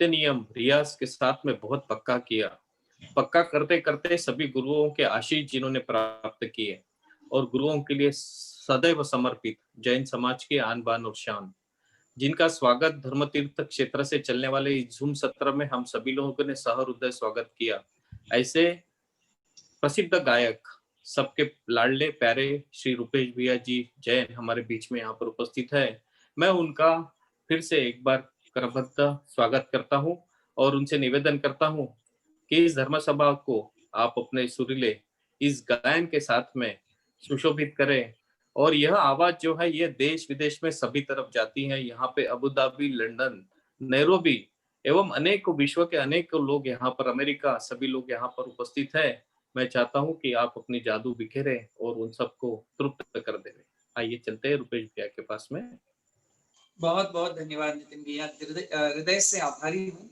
नित्य नियम रियाज़ के साथ में बहुत पक्का किया। पक्का करते-करते सभी गुरुओं के आशीष जिन्होंने प्राप्त किए और गुरुओं के लिए सदैव समर्पित जैन समाज की आन-बान और शान, जिनका स्वागत धर्मतीर्थ क्षेत्र से चलने वाले इस ज़ूम सत्र में हम सभी लोगों ने सहृदय स्वागत किया। ऐसे प्रसिद्ध गायक, सबके लाडले प्यारे श्री रूपेश भैया जी जैन हमारे बीच में यहाँ पर उपस्थित है। मैं उनका फिर से एक बार करबद्ध स्वागत करता हूँ और उनसे निवेदन करता हूँ कि इस धर्म सभा को आप अपने सुरीले इस गायन के साथ में सुशोभित करें और यह आवाज़ जो है ये देश-विदेश में सभी तरफ जाती है। यहाँ पे अबू धाबी, लंदन, नैरोबी एवं अनेक विश्व के अनेक लोग यहाँ पर अमेरिका सभी लोग यहाँ पर उपस्थित हैं। मैं चाहता हूँ कि आप अपनी जादू बिखेरें और उन सबको तृप्त कर दें। आइए चलते हैं रुपेश भैया के पास में। बहुत-बहुत धन्यवाद नितिन भैया, हृदय से आभारी हूँ।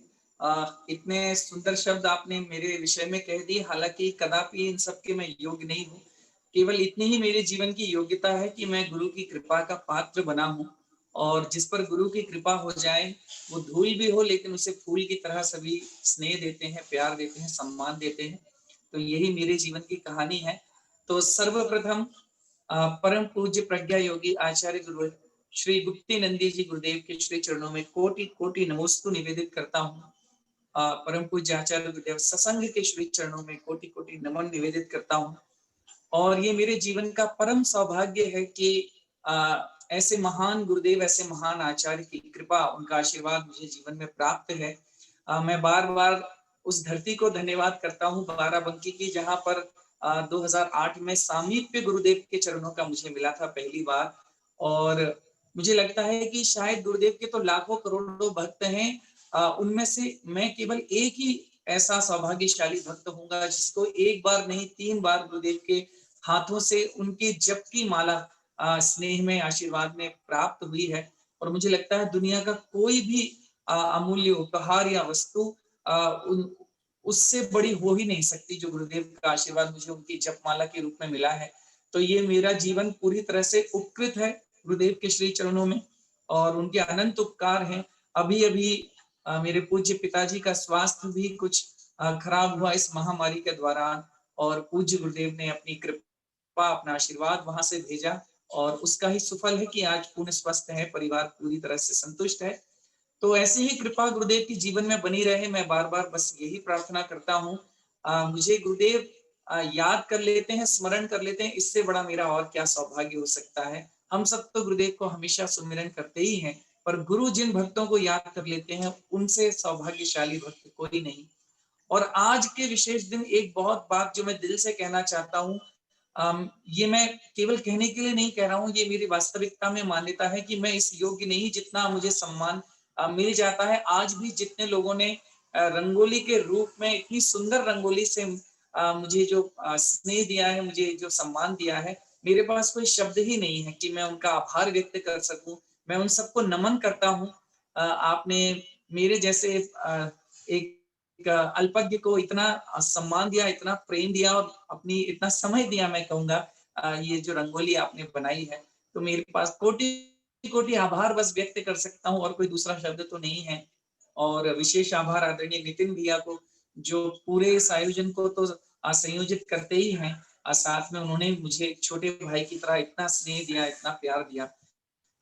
इतने सुंदर शब्द आपने मेरे विषय में कह दिए, हालाँकि कदापि इन सब के मैं योग्य नहीं हूँ। केवल इतनी ही मेरे जीवन की योग्यता है कि मैं गुरु की कृपा का पात्र बना हूँ और जिस पर गुरु की कृपा हो जाए, वो धूल भी हो लेकिन उसे फूल की तरह सभी स्नेह देते हैं, प्यार देते हैं, सम्मान देते हैं। तो यही मेरे जीवन की कहानी है। तो सर्वप्रथम परम पूज्य प्रज्ञा योगी आचार्य गुरु श्री गुप्ती नंदी जी गुरुदेव के श्री चरणों में कोटि कोटि नमोस्तु निवेदित करता हूँ। परम पूज्य आचार्य गुरुदेव सत्संग के श्री चरणों में कोटि कोटि नमन निवेदित करता हूँ। और ये मेरे जीवन का परम सौभाग्य है कि ऐसे महान गुरुदेव, ऐसे महान आचार्य की कृपा, उनका आशीर्वाद मुझे जीवन में प्राप्त है। मैं बार-बार उस धरती को धन्यवाद करता हूँ, बाराबंकी की, जहाँ पर 2008 में सामीप्य गुरुदेव के चरणों का मुझे मिला था पहली बार। और मुझे लगता है कि शायद गुरुदेव के तो लाखों करोड़ों भक्त हैं, उनमें से मैं केवल एक ही ऐसा सौभाग्यशाली भक्त होऊंगा जिसको एक बार नहीं 3 बार गुरुदेव के हाथों से उनके जप की माला स्नेह में, आशीर्वाद में प्राप्त हुई है। और मुझे लगता है दुनिया का कोई भी अमूल्य उपहार या वस्तु उन उससे बड़ी हो ही नहीं सकती जो गुरुदेव का आशीर्वाद मुझे उनकी जपमाला के रूप में मिला है। तो ये मेरा जीवन पूरी तरह से उपकृत है गुरुदेव के श्री चरणों में और उनके अनंत उपकार हैं। अभी-अभी मेरे पूज्य पिताजी का स्वास्थ्य भी कुछ खराब हुआ इस महामारी के दौरान और पूज्य गुरुदेव ने अपनी कृपा, अपना आशीर्वाद वहां से भेजा और उसका ही सुफल है कि आज पूर्ण स्वस्थ है, परिवार पूरी तरह से संतुष्ट है। तो ऐसी ही कृपा गुरुदेव की जीवन में बनी रहे, मैं बार-बार बस यही प्रार्थना करता हूँ। मुझे गुरुदेव याद कर लेते हैं, स्मरण कर लेते हैं, इससे बड़ा मेरा और क्या सौभाग्य हो सकता है। हम सब तो गुरुदेव को हमेशा सुमिरन करते ही हैं, पर गुरु जिन भक्तों को याद कर लेते हैं, उनसे सौभाग्यशाली भक्त कोई नहीं। और आज के विशेष दिन एक बहुत बात जो मैं दिल से कहना चाहता हूँ, ये मैं केवल कहने के लिए नहीं कह रहा हूँ, ये मेरी वास्तविकता में मान्यता है कि मैं इस योग्य नहीं जितना मुझे सम्मान मिल जाता है। आज भी जितने लोगों ने रंगोली के रूप में इतनी सुंदर रंगोली से मुझे जो स्नेह दिया है, मुझे जो सम्मान दिया है, मेरे पास कोई शब्द ही नहीं है कि मैं उनका आभार व्यक्त कर सकूं। मैं उन सबको नमन करता हूँ। आपने मेरे जैसे एक अल्पज्ञ को इतना सम्मान दिया, इतना प्रेम दिया और अपनी इतना समय दिया, मैं कहूँगा ये जो रंगोली आपने बनाई है, तो मेरे पास कोटि-कोटि आभार बस व्यक्त कर सकता हूँ और कोई दूसरा शब्द तो नहीं है। और विशेष आभार आदरणीय नितिन भैया को, जो पूरे इस आयोजन को तो संयोजित करते ही हैं। साथ में उन्होंने मुझे एक छोटे भाई की तरह इतना स्नेह दिया, इतना प्यार दिया।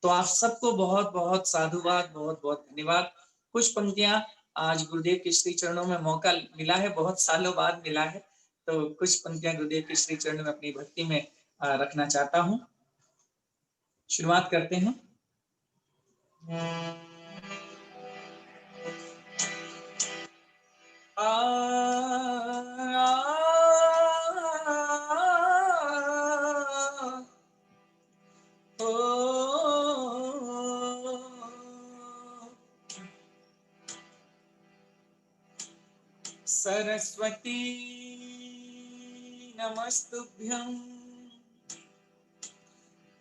तो आप सबको बहुत-बहुत साधुवाद, बहुत-बहुत धन्यवाद। कुछ पंक्तियाँ आज गुरुदेव के श्री चरणों में मौका मिला है, बहुत सालों बाद मिला है, तो कुछ पंक्तियाँ गुरुदेव के श्री चरणों में अपनी भक्ति में रखना चाहता हूँ। शुरुआत करते हैं। सरस्वती नमस्तुभ्यं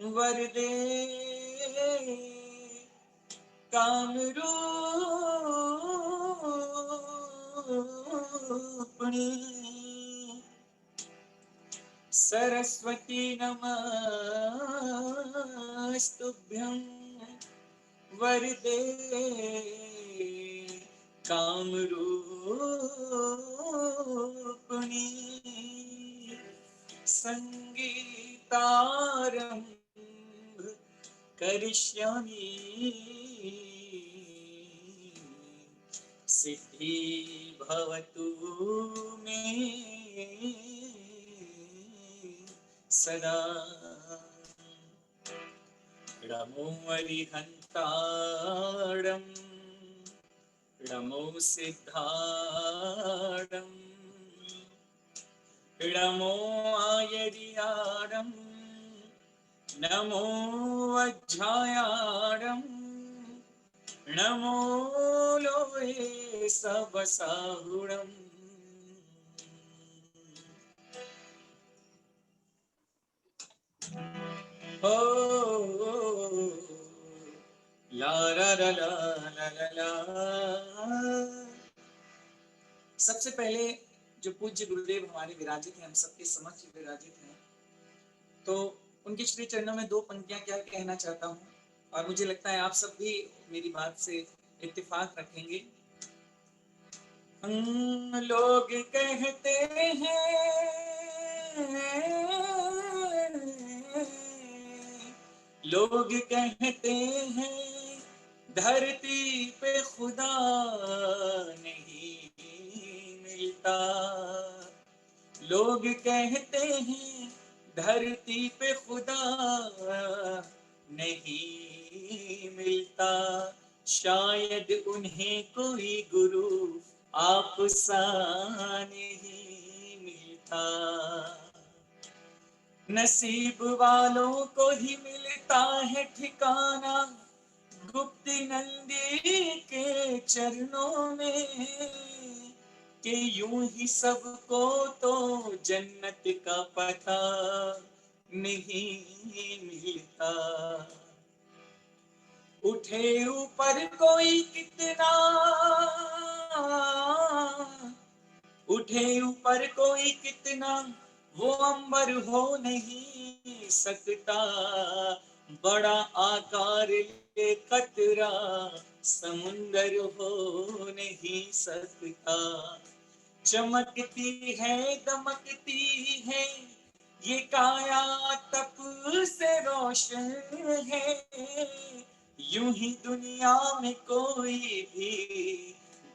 वरदे कामरूपिणी सरस्वती नमस्तुभ्यं वरदे काम रूपिणी संगीतारंभ करिष्यामि सिद्धि भवतु मे सदा नमो अरिहन्ताणं नमो सिद्धाणं नमो आयर्याणं नमो वज्रायाणं नमो लोहे सबसाहुणम् ओ ला ला ला ला ला ला। सबसे पहले जो पूज्य गुरुदेव हमारे विराजित हैं, हम सबके समक्ष विराजित हैं, तो उनके श्री चरणों में दो पंक्तियां क्या कहना चाहता हूँ, और मुझे लगता है आप सब भी मेरी बात से इत्तेफाक रखेंगे। लोग कहते हैं लोग कहते हैं धरती पे खुदा नहीं मिलता, लोग कहते हैं धरती पे खुदा नहीं मिलता, शायद उन्हें कोई गुरु आप सा नहीं मिलता, नसीब वालों को ही मिलता है ठिकाना गुप्त नंदी के चरणों में, कि यूं ही सबको तो जन्नत का पता नहीं मिलता। उठे ऊपर कोई कितना, उठे ऊपर कोई कितना, वो अंबर हो नहीं सकता, बड़ा आकार ले कतरा समुंदर हो नहीं सकता, चमकती है दमकती है ये काया तप से रोशन है, यूं ही दुनिया में कोई भी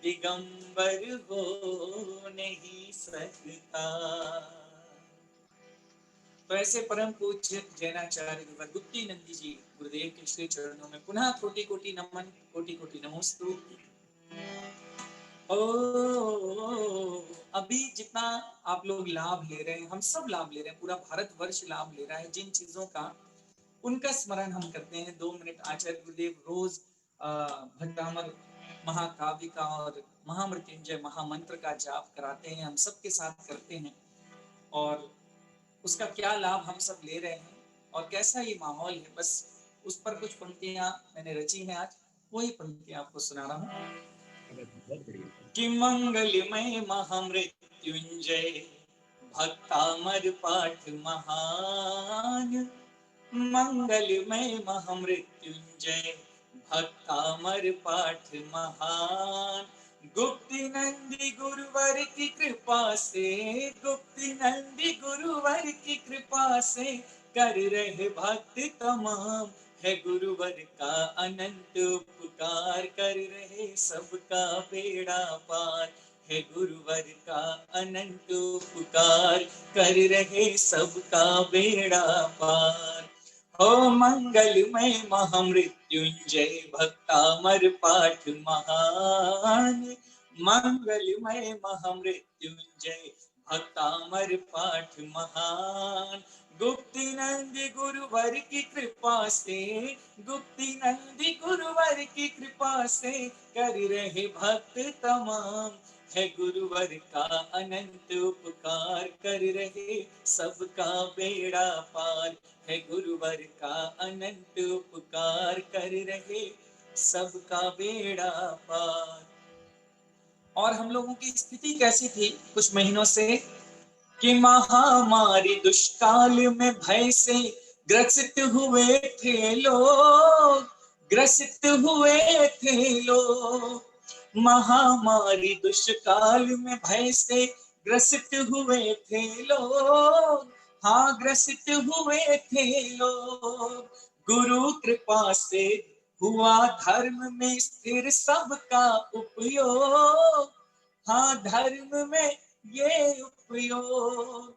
दिगंबर हो नहीं सकता। तो ऐसे परम पूज्य जैनाचार्य गुप्ती नंदी जी गुरुदेव के श्री चरणों में पुनः कोटि कोटि नमन, कोटि कोटि नमोस्तु। अभी जितना आप लोग लाभ ले रहे हैं, हम सब लाभ ले रहे हैं, पूरा भारतवर्ष लाभ ले रहा है जिन चीजों का, उनका स्मरण हम करते हैं। 2 मिनट आचार्य गुरुदेव रोज भक्तामर महाकाव्य का और महामृत्युंजय महामंत्र का जाप कराते हैं, हम सबके साथ करते हैं, और उसका क्या लाभ हम सब ले रहे हैं और कैसा ये माहौल है, बस उस पर कुछ पंक्तियां मैंने रची हैं आज, वही पंक्तियां आपको सुना रहा हूँ। कि मंगलमय महामृत्युंजय भक्तामर पाठ महान, मंगलमय महामृत्युंजय भक्तामर पाठ महान, गुप्ती नंदी गुरुवर की कृपा से, गुप्ती नंदी गुरुवर की कृपा से कर रहे भक्त तमाम, है गुरुवर का अनंत उपकार, कर रहे सबका बेड़ा पार, है गुरुवर का अनंत उपकार, कर रहे सबका बेड़ा पार। हो मंगलमय महामृत्युंजय भक्तामर पाठ महान, मंगलमय महामृत्युंजय भक्तामर पाठ महान, गुप्ती नंदी गुरुवर की कृपा से, गुप्ती नंदी गुरुवर की कृपा से कर रहे भक्त तमाम, है गुरुवर का अनंत उपकार, कर रहे सबका बेड़ा पार, है गुरुवर का अनंत उपकार, कर रहे सबका बेड़ा पार। और हम लोगों की स्थिति कैसी थी कुछ महीनों से, कि महामारी दुष्काल में भय से ग्रसित हुए थे लोग, ग्रसित हुए थे लोग, महामारी दुष्काल में भय से ग्रसित हुए थे लोग, हाँ ग्रसित हुए थे लोग। गुरु कृपा से हुआ धर्म में स्थिर सबका उपयोग, हाँ धर्म में ये उपयोग।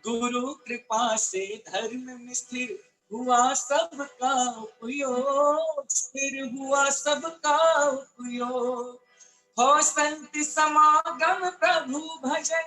गुरु कृपा से धर्म में स्थिर हुआ सबका उपयोग, स्थिर हुआ सबका उपयोग। हो संत समागम प्रभु भजन,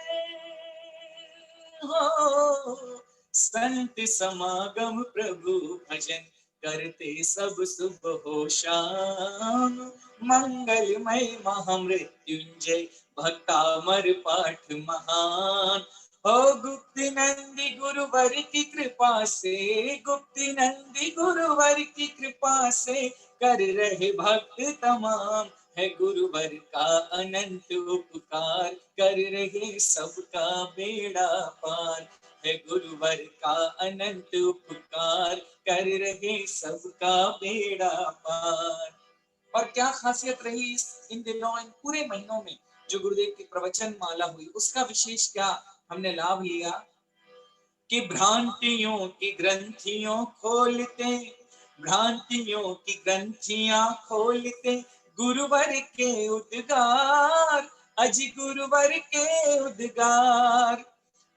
हो संत समागम प्रभु भजन, करते सब शुभ हो शाम। मंगलमय महामृत्युंजय भक्तामर पाठ महान। हो गुप्ति नंदी गुरुवर की कृपा से, गुप्ति नंदी गुरुवर की कृपा से कर रहे भक्त तमाम। है गुरुवर का अनंत उपकार, कर रहे सबका बेड़ा पार। है गुरुवर का अनंत उपकार, कर रहे सबका बेड़ा पार। और क्या खासियत रही इन दिनों, इन पूरे महीनों में जो गुरुदेव की प्रवचन माला हुई, उसका विशेष क्या हमने लाभ लिया कि भ्रांतियों की ग्रंथियों खोलते, भ्रांतियों की ग्रंथियां खोलते गुरुवर के उद्गार, अजी गुरुवर के उद्गार।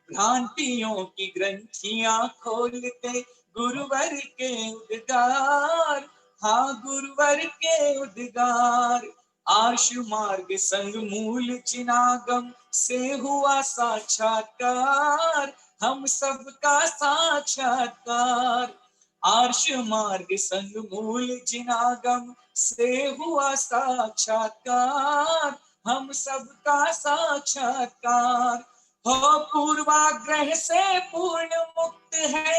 भ्रांतियों की ग्रंथियां खोलते गुरुवर के उद्गार, हाँ गुरुवर के उद्गार। आशु मार्ग संग मूल चिनागम से हुआ साक्षात्कार, हम सबका साक्षात्कार। आर्ष मार्ग संग मूल जिनागम से हुआ साक्षात्कार, हम सबका साक्षात्कार। हो पूर्वाग्रह से पूर्ण मुक्त है,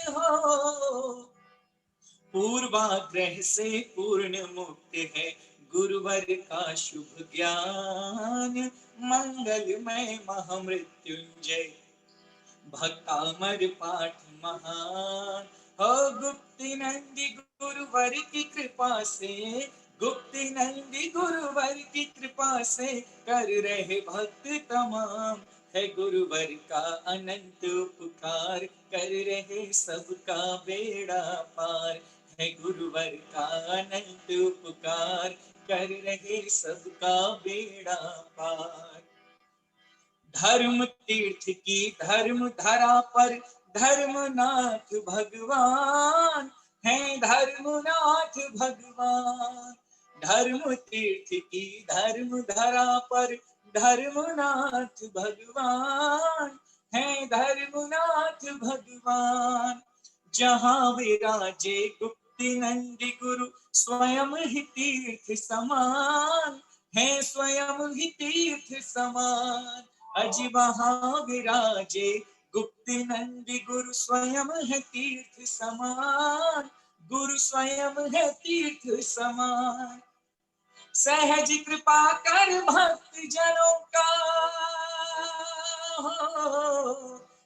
हो पूर्वाग्रह से पूर्ण मुक्त है गुरुवर का शुभ ज्ञान। मंगलमय महामृत्युंजय भक्तामर पाठ महान। हो गुप्ति नंदी गुरुवर की कृपा से, गुप्ति नंदी गुरुवर की कृपा से कर रहे भक्त तमाम। है गुरुवर का अनंत उपकार, कर रहे सबका बेड़ा पार। है गुरुवर का अनंत उपकार, कर रहे सबका बेड़ा पार। धर्म तीर्थ की धर्म धरा पर धर्मनाथ भगवान है, धर्मनाथ भगवान। धर्म तीर्थ की धर्म धरा पर धर्मनाथ भगवान है, धर्मनाथ भगवान। जहाँ विराजे गुप्ति नंदी गुरु स्वयं ही तीर्थ समान है, स्वयं ही तीर्थ समान। अजी वहाँ विराजे गुप्ति नंदी गुरु स्वयं है तीर्थ समान, गुरु स्वयं है तीर्थ समान। सहज कृपा कर भक्त जनों का,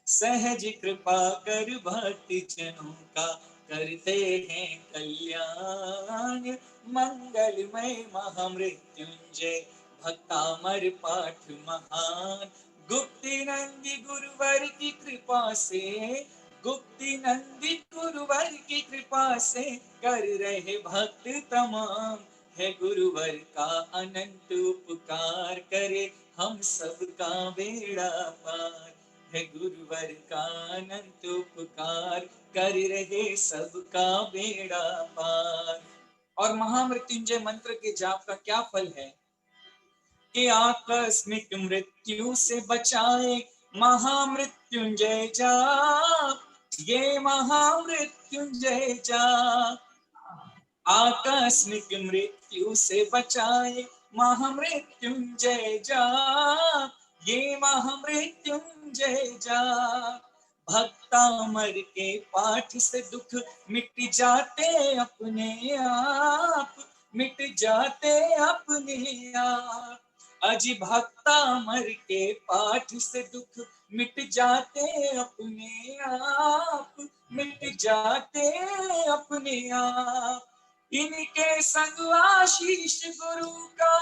सहज कृपा कर भक्त जनों का करते हैं कल्याण। मंगलमय महामृत्युंजय भक्तामर पाठ महान। गुप्ति नंदी गुरुवर की कृपा से, गुप्ति नंदी गुरुवर की कृपा से कर रहे भक्त तमाम। है गुरुवर का अनंत उपकार, करे हम सबका बेड़ा पार। है गुरुवर का अनंत उपकार, कर रहे सबका बेड़ा पार। और महामृत्युंजय मंत्र के जाप का क्या फल है कि आकस्मिक मृत्यु से बचाए महामृत्युंजय जाप, ये महामृत्युंजय जाप। आकस्मिक मृत्यु से बचाए महामृत्युंजय जाप, ये महामृत्युंजय जाप। भक्तामर के पाठ से दुख मिट जाते अपने आप, मिट जाते अपने आप। अजी भक्तामर के पाठ से दुख मिट जाते अपने आप, मिट जाते अपने आप। इनके संग आशीष गुरु का,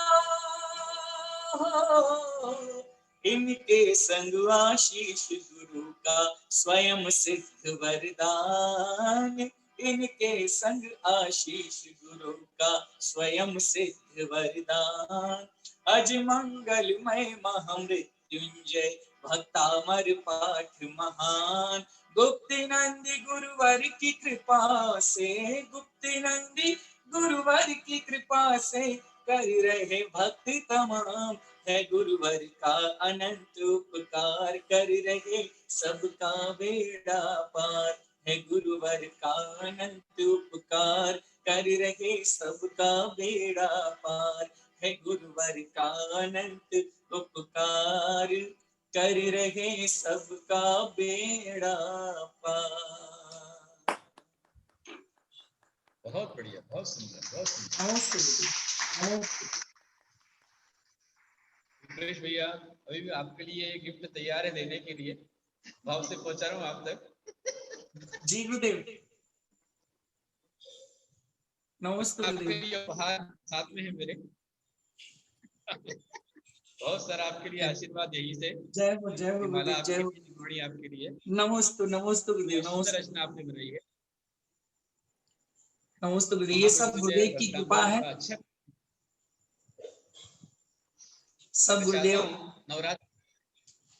इनके संग आशीष गुरु का स्वयं सिद्ध वरदान, इनके संग आशीष गुरु का स्वयं सिद्ध वरदान। अज मंगलमय महामृत्युंजय भक्तामर पाठ महान, गुप्त नंदी गुरुवर की कृपा से, गुप्त नंदी गुरुवर की कृपा से कर रहे भक्त तमाम, है गुरुवर का अनंत उपकार, कर रहे सबका बेड़ा पार, है गुरुवर का अनंत उपकार, कर रहे सबका बेड़ा पार, है गुरुवर का अनंत उपकार, कर रहे सबका बेड़ा पार। बहुत बढ़िया, बहुत सुंदर, बहुत सुंदर। रुपेश भैया, अभी भी आपके लिए गिफ्ट तैयार है देने के लिए, भाव से पहुंचा रहा हूँ आप तक। जी गुरुदेव, नमस्ते आपके गुरुदेव। लिए उपहार साथ में है मेरे। बहुत सारा आपके लिए आशीर्वाद यही से। जय हो गुरुदेव, जय हो। आपके लिए नमस्ते गुरुदेव, सुंदर रचना आपने बनाई है। नमस्ते गुरुदेव। ये सब गुरुदेव की कृपा है। अच्छा, सब गुरुदेव। नवरात्र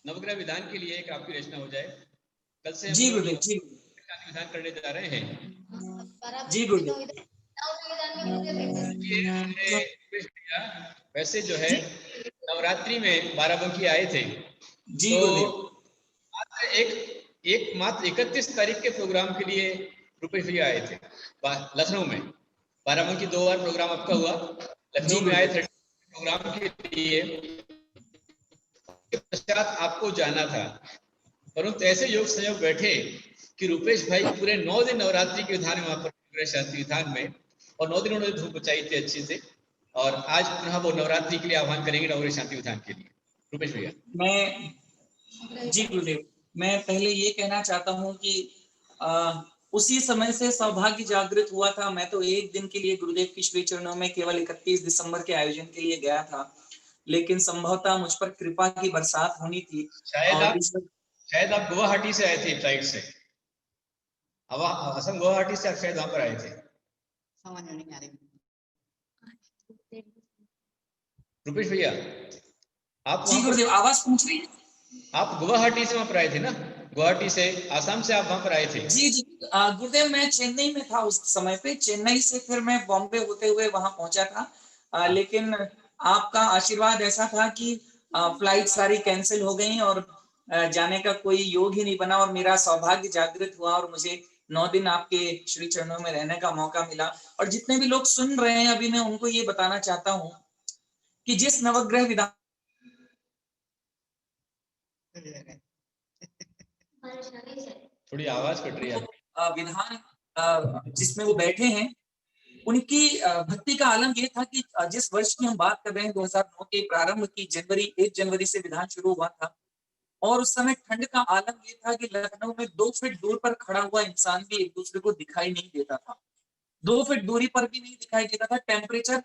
नवग्रह विधान के लिए एक आपकी रचना हो जाए। कल से जी हम गुरुदेव, जी विधान करने जा रहे हैं। जी गुरुदेव। वैसे जो है नवरात्रि में 12 बंकी आए थे, जी तो गुरुदेव। मात्र 31 तारीख के प्रोग्राम के लिए रुपेश भैया आए थे लखनऊ में। 12 बंकी 2 बार प्रोग्राम आपका हुआ, लखनऊ में आए थे प्रोग्राम के लिए, पश्चात आपको जाना था, परंतु ऐसे योग संयोग बैठे कि रुपेश भाई पूरे 9 दिन नवरात्रि के विधान में वहां पर शांति विधान में, और 9 दिन उन्होंने धूप बचाई थी अच्छे से, और आज पुनः वो नवरात्रि के लिए आह्वान करेंगे नवग्रह शांति विधान के लिए। रुपेश भैया। जी गुरुदेव, मैं पहले ये कहना चाहता हूँ कि उसी समय से सौभाग्य जागृत हुआ था। मैं तो एक दिन के लिए गुरुदेव की श्री चरणों में केवल 31 दिसंबर के आयोजन के लिए गया था, लेकिन संभवतः मुझ पर कृपा की बरसात होनी थी। शायद आप गुवाहाटी से आए थे फ्लाइट से, असम गुवाहाटी से आप शायद वहां पर आए थे। समझ नहीं आ रही रुपेश भैया, आप जी गुरुदेव, आवाज पहुंच रही है? आप गुवाहाटी से वहां पर आए थे ना? गुवाहाटी से, आसाम से आप वहां पर आए थे? जी जी गुरुदेव, मैं चेन्नई में था उस समय पे। चेन्नई से फिर मैं बॉम्बे होते हुए वहां पहुंचा था, लेकिन आपका आशीर्वाद ऐसा था कि फ्लाइट सारी कैंसिल हो गई और जाने का कोई योग ही नहीं बना, और मेरा सौभाग्य जागृत हुआ और मुझे 9 दिन आपके श्री चरणों में रहने का मौका मिला। और जितने भी लोग सुन रहे हैं अभी, मैं उनको ये बताना चाहता हूँ कि जिस नवग्रह विधान थोड़ी आवाज कट रही है, विधान जिसमें वो बैठे हैं, उनकी भक्ति का आलम ये था कि जिस वर्ष की हम बात कर रहे हैं 2009 के प्रारंभ की, 1 जनवरी से विधान शुरू हुआ था, और उस समय ठंड का आलम ये था कि लखनऊ में 2 फीट दूर पर खड़ा हुआ इंसान भी एक दूसरे को दिखाई नहीं देता था। 2 फीट दूरी पर भी नहीं दिखाई देता था। टेम्परेचर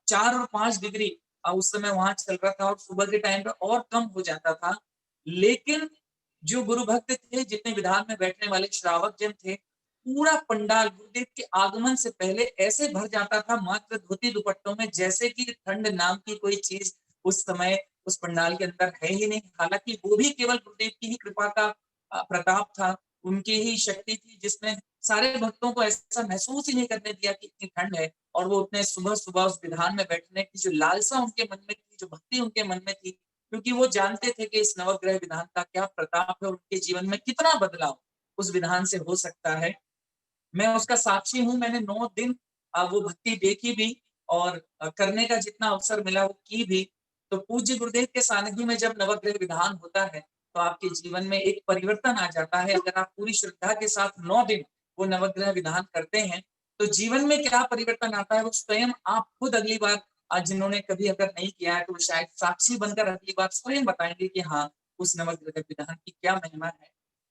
4 और 5 डिग्री उस समय वहां चल रहा था, और सुबह के टाइम पे और कम हो जाता था। लेकिन जो गुरु भक्त थे, जितने विधान में बैठने वाले श्रावक जन थे, पूरा पंडाल गुरुदेव के आगमन से पहले ऐसे भर जाता था मात्र धोती दुपट्टों में, जैसे कि ठंड नाम की कोई चीज उस समय उस पंडाल के अंदर है ही नहीं। हालांकि वो भी केवल गुरुदेव की ही कृपा का प्रताप था, उनकी ही शक्ति थी, जिसने सारे भक्तों को ऐसा महसूस ही नहीं करने दिया कि इतनी ठंड है। और वो उतने सुबह सुबह उस विधान में बैठने की जो लालसा उनके मन में थी, जो भक्ति उनके मन में थी, क्योंकि वो जानते थे कि इस नवग्रह विधान का क्या प्रताप है और उनके जीवन में कितना बदलाव उस विधान से हो सकता है। मैं उसका साक्षी हूँ। मैंने 9 दिन वो भक्ति देखी भी, और करने का जितना अवसर मिला वो की भी। तो पूज्य गुरुदेव के सानिध्य में जब नवग्रह विधान होता है, तो आपके जीवन में एक परिवर्तन आ जाता है। अगर आप पूरी श्रद्धा के साथ 9 दिन वो नवग्रह विधान करते हैं, तो जीवन में क्या परिवर्तन आता है वो स्वयं आप खुद अगली बार, आज जिन्होंने कभी अगर नहीं किया है, तो शायद साक्षी बनकर अगली बार स्वयं बताएंगे कि हाँ, उस नवग्रह विधान की क्या महिमा है।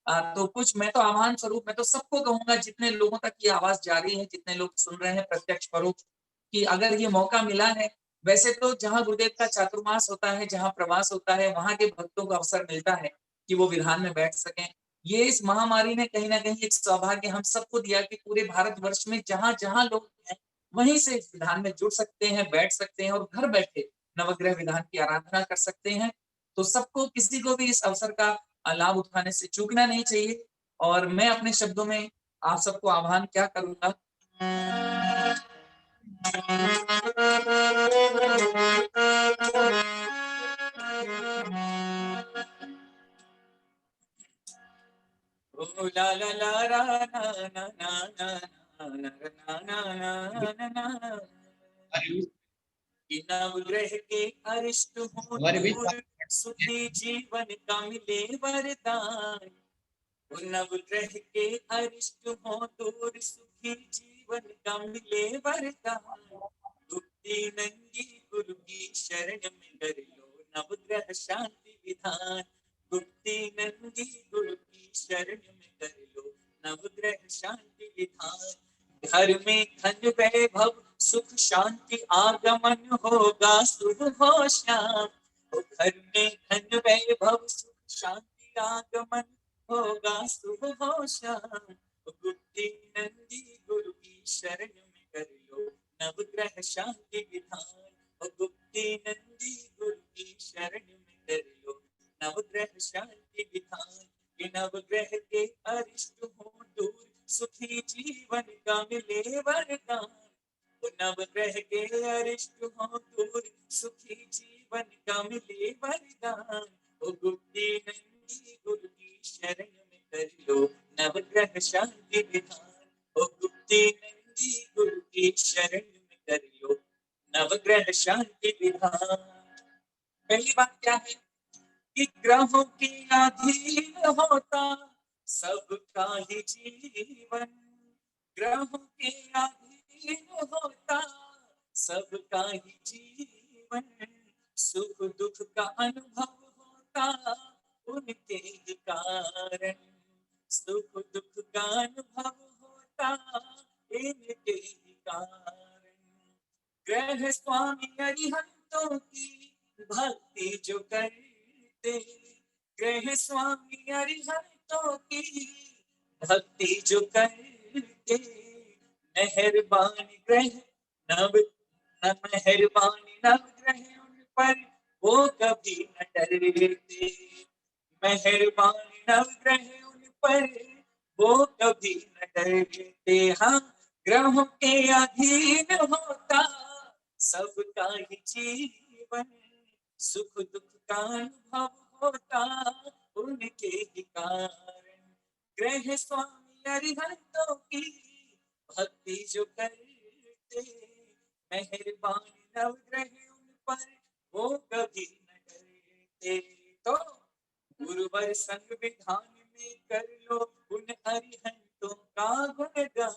तो कुछ मैं तो आह्वान स्वरूप मैं तो सबको कहूंगा, जितने लोगों तक ये आवाज जा रही है, जितने लोग सुन रहे हैं प्रत्यक्ष परोक्ष, कि अगर ये मौका मिला है, वैसे तो जहां गुरुदेव का चातुर्मास होता है, जहां प्रवास होता है, वहां के भक्तों को अवसर मिलता है कि वो विधान में बैठ सकें। ये इस महामारी ने कहीं ना कहीं एक सौभाग्य हम सबको दिया कि पूरे भारतवर्ष में जहां जहां लोग हैं, वहीं से इस विधान में जुड़ सकते हैं, बैठ सकते हैं और घर बैठे नवग्रह विधान की आराधना कर सकते हैं। तो सबको, किसी को भी इस अवसर का लाभ उठाने से चूकना नहीं चाहिए। और मैं अपने शब्दों में आप सबको आह्वान क्या करूंगा, ओ ला ला ला रा ना ना ना ना ना ना ना ना ना, कि नवग्रह के अरिष्ट हो हमारे बीच दूर, सुखी जीवन का मिले वरदान। नवग्रह के अरिष्ट हो दूर, सुखी जीवन का मिले वरदान। गुप्ती नंगी गुरु की शरण में कर लो नवग्रह शांति विधान। गुप्ती नंगी गुरु की शरण में कर लो नवग्रह शांति विधान। घर में धन वैभव सुख शांति आगमन होगा शुभ हो श्याम। घर में धन वैभव सुख शांति आगमन होगा शुभ हो श्याम। गुप्ती नंदी गुरु की शरण में कर लो नवग्रह शांति विधान। गुप्ती नंदी गुरु की शरण में कर लो नवग्रह शांति विधान। नवग्रह के अरिष्ट हो दूर, सुखी जीवन का मिले वरदान। नवग्रह के अरिष्ट हो दूर, सुखी जीवन का मिले वरदान। गुप्ती नंदी गुरु की शरण में कर लो नवग्रह शांति विधान। गुप्ती नंदी गुरु की शरण में कर लो नवग्रह शांति विधान। पहली बात क्या है कि ग्रहों के अधीन होता सबका ही जीवन। ग्रहों के अधीन होता सबका ही जीवन। सुख दुख का अनुभव होता उनके ही कारण। सुख दुख का अनुभव होता इनके ही कारण। ग्रह स्वामी अरिहंतों की भक्ति जो करते, ग्रह स्वामी अरिहंतों की भक्ति जो करते, मेहरबान ग्रह नव मेहरबान नवग्रह उन पर वो कभी न डरते। मेहरबान नवग्रह उन पर वो कभी न डरते। हाँ, ग्रहों के अधीन होता सबका ही जीवन। सुख दुख का अनुभव होता उनके ही कारण। ग्रह स्वामी अरिहंतों की भक्ति जो करते, मेहरबान नवग्रह उन पर वो कभी न डरते। तो गुरुवर संग विधान में कर लो उन अरिहंतों का गुणगान।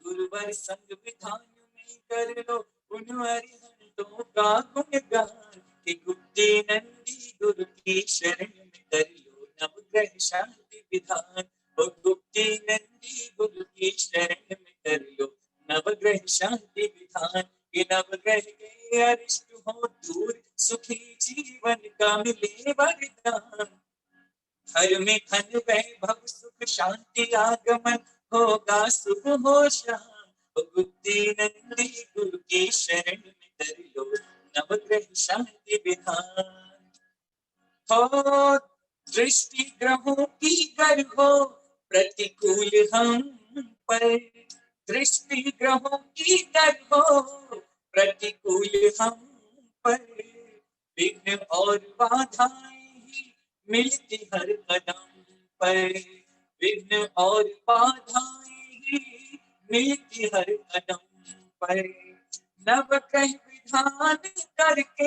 गुरुवर संग विधान में कर लो उन अरिहंतों का गुणगान। कि गुप्ती नंदी गुरु की शरण में कर लो नवग्रह शांति विधान। और गुप्ती नंदी गुरु की शरण में कर लो नवग्रह शांति विधान। कि नवग्रह के अरिष्ट हो दूर, सुखी जीवन का मिले वरदान। घर में धन वैभव सुख शांति आगमन होगा शुभ हो श्याम। गुप्ती नंदी गुरु की शरण में कर लो नवग्रह शांति विधान। हो दृष्टि ग्रहों की कर हो प्रतिकूल हम पर। दृष्टि ग्रहों की कर हो प्रतिकूल हम पर। विघ्न और बाधाएं ही मिलती हर कदम पर। विघ्न और बाधाएं ही मिलती हर कदम पर। नवग्रह विधान करके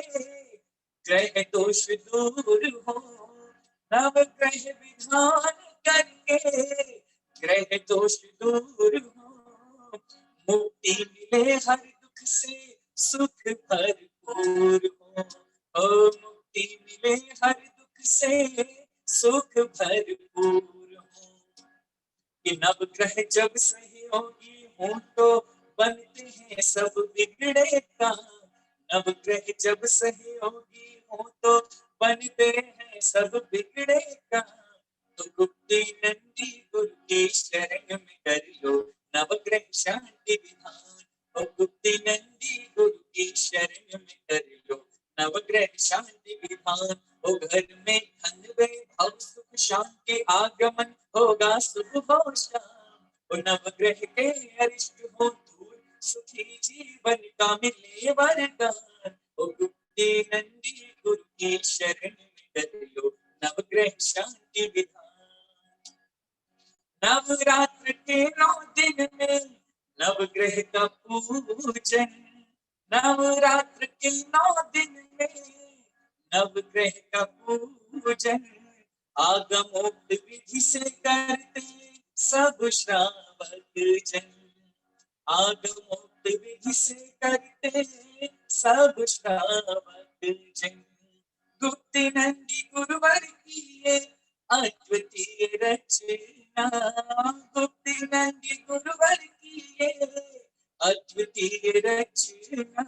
ग्रह दोष दूर हो। नवग्रह विधान करके ग्रह दोष दूर हो। मुक्ति मिले हर दुख से सुख भरपूर हो। मुक्ति मिले हर दुख से सुख भरपूर नवग्रह जब सहयोगी हों तो बनते हैं सब बिगड़े काम। नवग्रह जब सहयोगी हों तो बनते हैं सब बिगड़े काम। तो गुप्ती नंदी गुरु के शरण में कर लो नवग्रह शांति विधान। और गुप्ती नंदी गुरु के शरण में कर लो नवग्रह शांति विधान। ओ घर में धन वैभव सुख शांति आगमन होगा सुबह और शाम। ओ नवग्रह के अरिष्ट हो दूर सुखी जीवन का मिले वरदान। ओ गुप्ती नंदी गुरु के शरण में कर लो नवग्रह शांति विधान। नवरात्र के 9 दिन में नवग्रह का पूजन। नवरात्र के 9 दिन में नवग्रह का पूजन। आगमोक्त विधि से करते सब श्रावक जन। आगमोक्त विधि से करते सब श्रावक जन। गुप्ती नंदी गुरुवर की ये अद्वितीय रचना। गुप्ती नंदी गुरुवर की ये अद्वितीय रचना।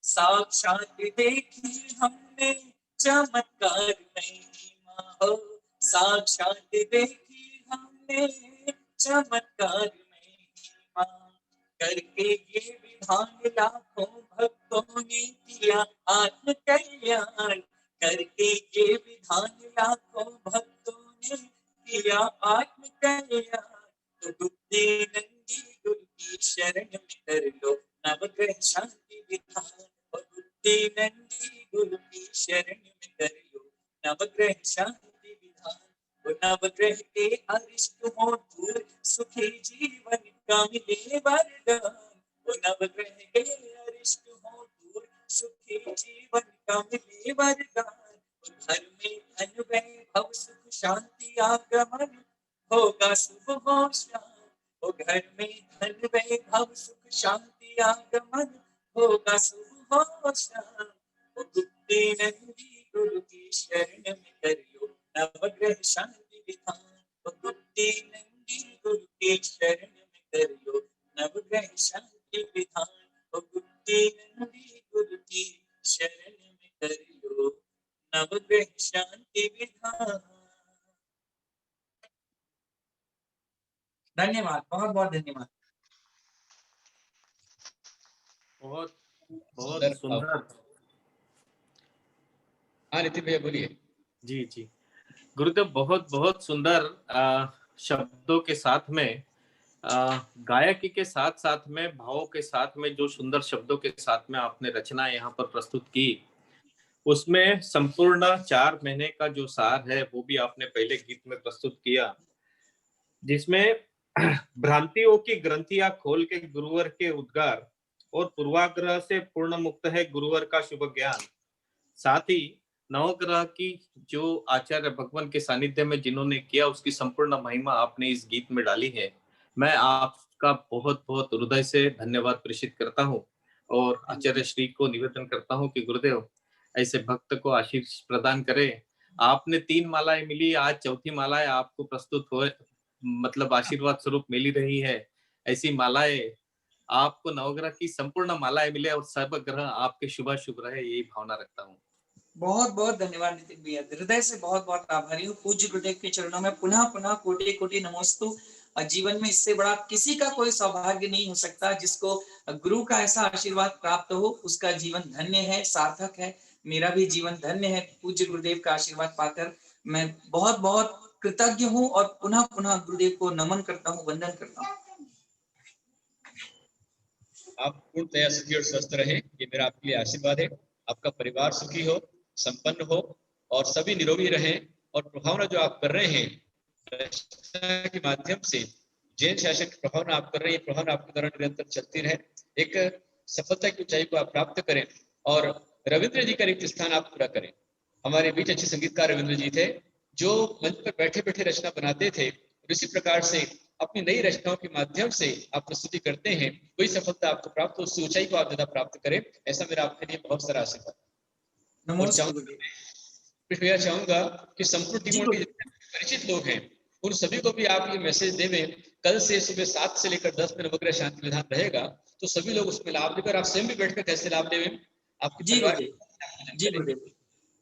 साक्षात देखी हमने चमत्कार महिमा हो। साक्षात देखी हमने चमत्कार महिमा। करके ये विधान लाखों भक्तों ने किया आत्म कल्याण। करके ये विधान लाखों भक्तों ने किया आत्म कल्याण। तो गुप्ती नंदी गुरु की शरण में कर लो नवग्रह शांति विधान। और गुप्ती नंदी गुरु की शरण में कर लो नवग्रह शांति विधान। और नवग्रह के अरिष्ट हो दूर सुखी जीवन का मिले वरदान। और नवग्रह के अरिष्ट हो दूर सुखी जीवन का मिले वरदान। घर में धन वैभव सुख शांति आगमन होगा सुबह और शाम। ओ घर में धन वैभव सुख शांति आगमन होगा सुबह और शाम। ओ गुप्ती नंदी गुरु की शरण में कर लो नवग्रह शांति विधान। ओ गुप्ती नंदी गुरु की शरण में कर लो नवग्रह शांति विधान। ओ गुप्ती नंदी गुरु की शरण में कर लो नवग्रह शांति विधान। धन्यवाद, बहुत बहुत धन्यवाद। बहुत बहुत सुंदर सुंदर। हाँ नितिन भैया बोलिए। जी जी गुरुदेव, बहुत बहुत सुंदर शब्दों के साथ में गायकी के साथ साथ में भावों के साथ में जो सुंदर शब्दों के साथ में आपने रचना यहाँ पर प्रस्तुत की, उसमें संपूर्ण 4 महीने का जो सार है वो भी आपने पहले गीत में प्रस्तुत किया, जिसमें भ्रांतियों की ग्रंथियां खोल के गुरुवर के उद्गार और पूर्वाग्रह से पूर्ण मुक्त है गुरुवर का शुभ ज्ञान। साथ ही नवग्रह की जो आचार्य भगवान के सानिध्य में जिन्होंने किया उसकी संपूर्ण महिमा आपने इस गीत में डाली है। मैं आपका बहुत बहुत हृदय से धन्यवाद प्रेषित करता हूँ और आचार्य श्री को निवेदन करता हूँ कि गुरुदेव ऐसे भक्त को आशीष प्रदान करे। आपने 3 मालाएं मिली, आज 4थी मालाएं आपको प्रस्तुत हो, मतलब आशीर्वाद स्वरूप मिली रही है। ऐसी मालाएं आपको नवग्रह की संपूर्ण मालाएं मिले और सब ग्रह आपके शुभ रहे, यही भावना रखता हूँ। बहुत बहुत धन्यवाद नितिन भैया, हृदय से बहुत बहुत आभारी हूँ। पूज्य गुरुदेव के चरणों में पुनः पुनः कोटि कोटि नमोस्तु। जीवन में इससे बड़ा किसी का कोई सौभाग्य नहीं हो सकता। जिसको गुरु का ऐसा आशीर्वाद प्राप्त हो उसका जीवन धन्य है, सार्थक है। मेरा भी जीवन धन्य है पूज्य गुरुदेव का आशीर्वाद पाकर। मैं बहुत बहुत कृतज्ञ हूँ और पुनः पुनः गुरुदेव को नमन करता हूँ, वंदन करता हूँ। आप पूर्णतया सुखी और स्वस्थ रहे, ये मेरा आपके लिए आशीर्वाद है। आपका परिवार सुखी हो, संपन्न हो और सभी निरोगी रहें। और प्रभावना जो आप कर रहे हैं रचना के माध्यम से, जैन शासन की प्रभावना आप कर रहे हैं, प्रभावना आपके द्वारा निरंतर चलती रहे, एक सफलता की ऊंचाई को आप प्राप्त करें और रविंद्र जी का रिक्त स्थान आप पूरा करें। हमारे बीच अच्छे संगीतकार रविंद्र जी थे जो मंच पर बैठे बैठे रचना बनाते थे, और इसी प्रकार से अपनी नई रचनाओं के माध्यम से आप प्रस्तुति करते हैं। वही सफलता आपको प्राप्त हो, उससे ऊंचाई को आप ज्यादा प्राप्त करें, ऐसा मेरा आपके लिए बहुत सारा आशीर्वाद। और भैया चाहूंगा कि संपूर्ण टीमों के परिचित लोग हैं उन सभी को भी आप ये मैसेज देवें। कल से सुबह 7 से लेकर 10 दिन नवग्रह शांति विधान रहेगा, तो सभी लोग उसमें लाभ लेकर, आप स्वयं भी बैठकर कैसे लाभ लेंगे, आपकी जी परिवार गुरुदेव, पूजन जी करेंगे। गुरुदेव,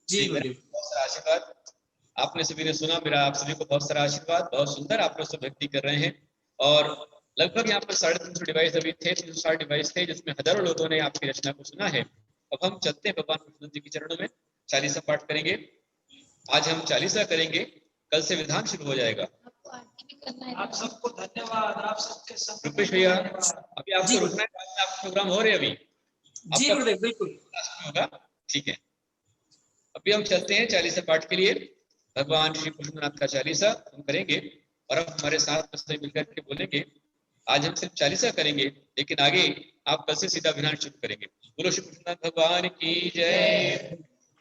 जी मेरा गुरुदेव। बहुत सारा आशीर्वाद, आपने सभी ने सुना, मेरा आप सभी को बहुत सारा आशीर्वाद। बहुत सुंदर आप लोग सब भक्ति कर रहे हैं, और लगभग यहाँ पर 350 डिवाइस अभी थे, 360 डिवाइस थे, जिसमें हजारों लोगों ने आपकी रचना को सुना है। अब हम चलते हैं भगवान कृष्ण जी के चरणों में, चालीसा पाठ करेंगे। आज हम चालीसा करेंगे, कल से विधान शुरू हो जाएगा। आप सबको धन्यवाद, आप सबके सब रुपेश भैया, अभी आपको रुकना है, बाद में आपका प्रोग्राम हो रहे अभी जी गुरुदेव, बिल्कुल होगा, ठीक है। अभी हम चलते हैं चालीसा पाठ के लिए। भगवान श्री कृष्णनाथ का चालीसा हम करेंगे, और अब हमारे साथ में सभी मिलकर के बोलेंगे। आज हम सिर्फ चालीसा करेंगे, लेकिन आगे आप कल से सीधा विधान शुरू करेंगे। बोलो श्री कृष्णनाथ भगवान की जय।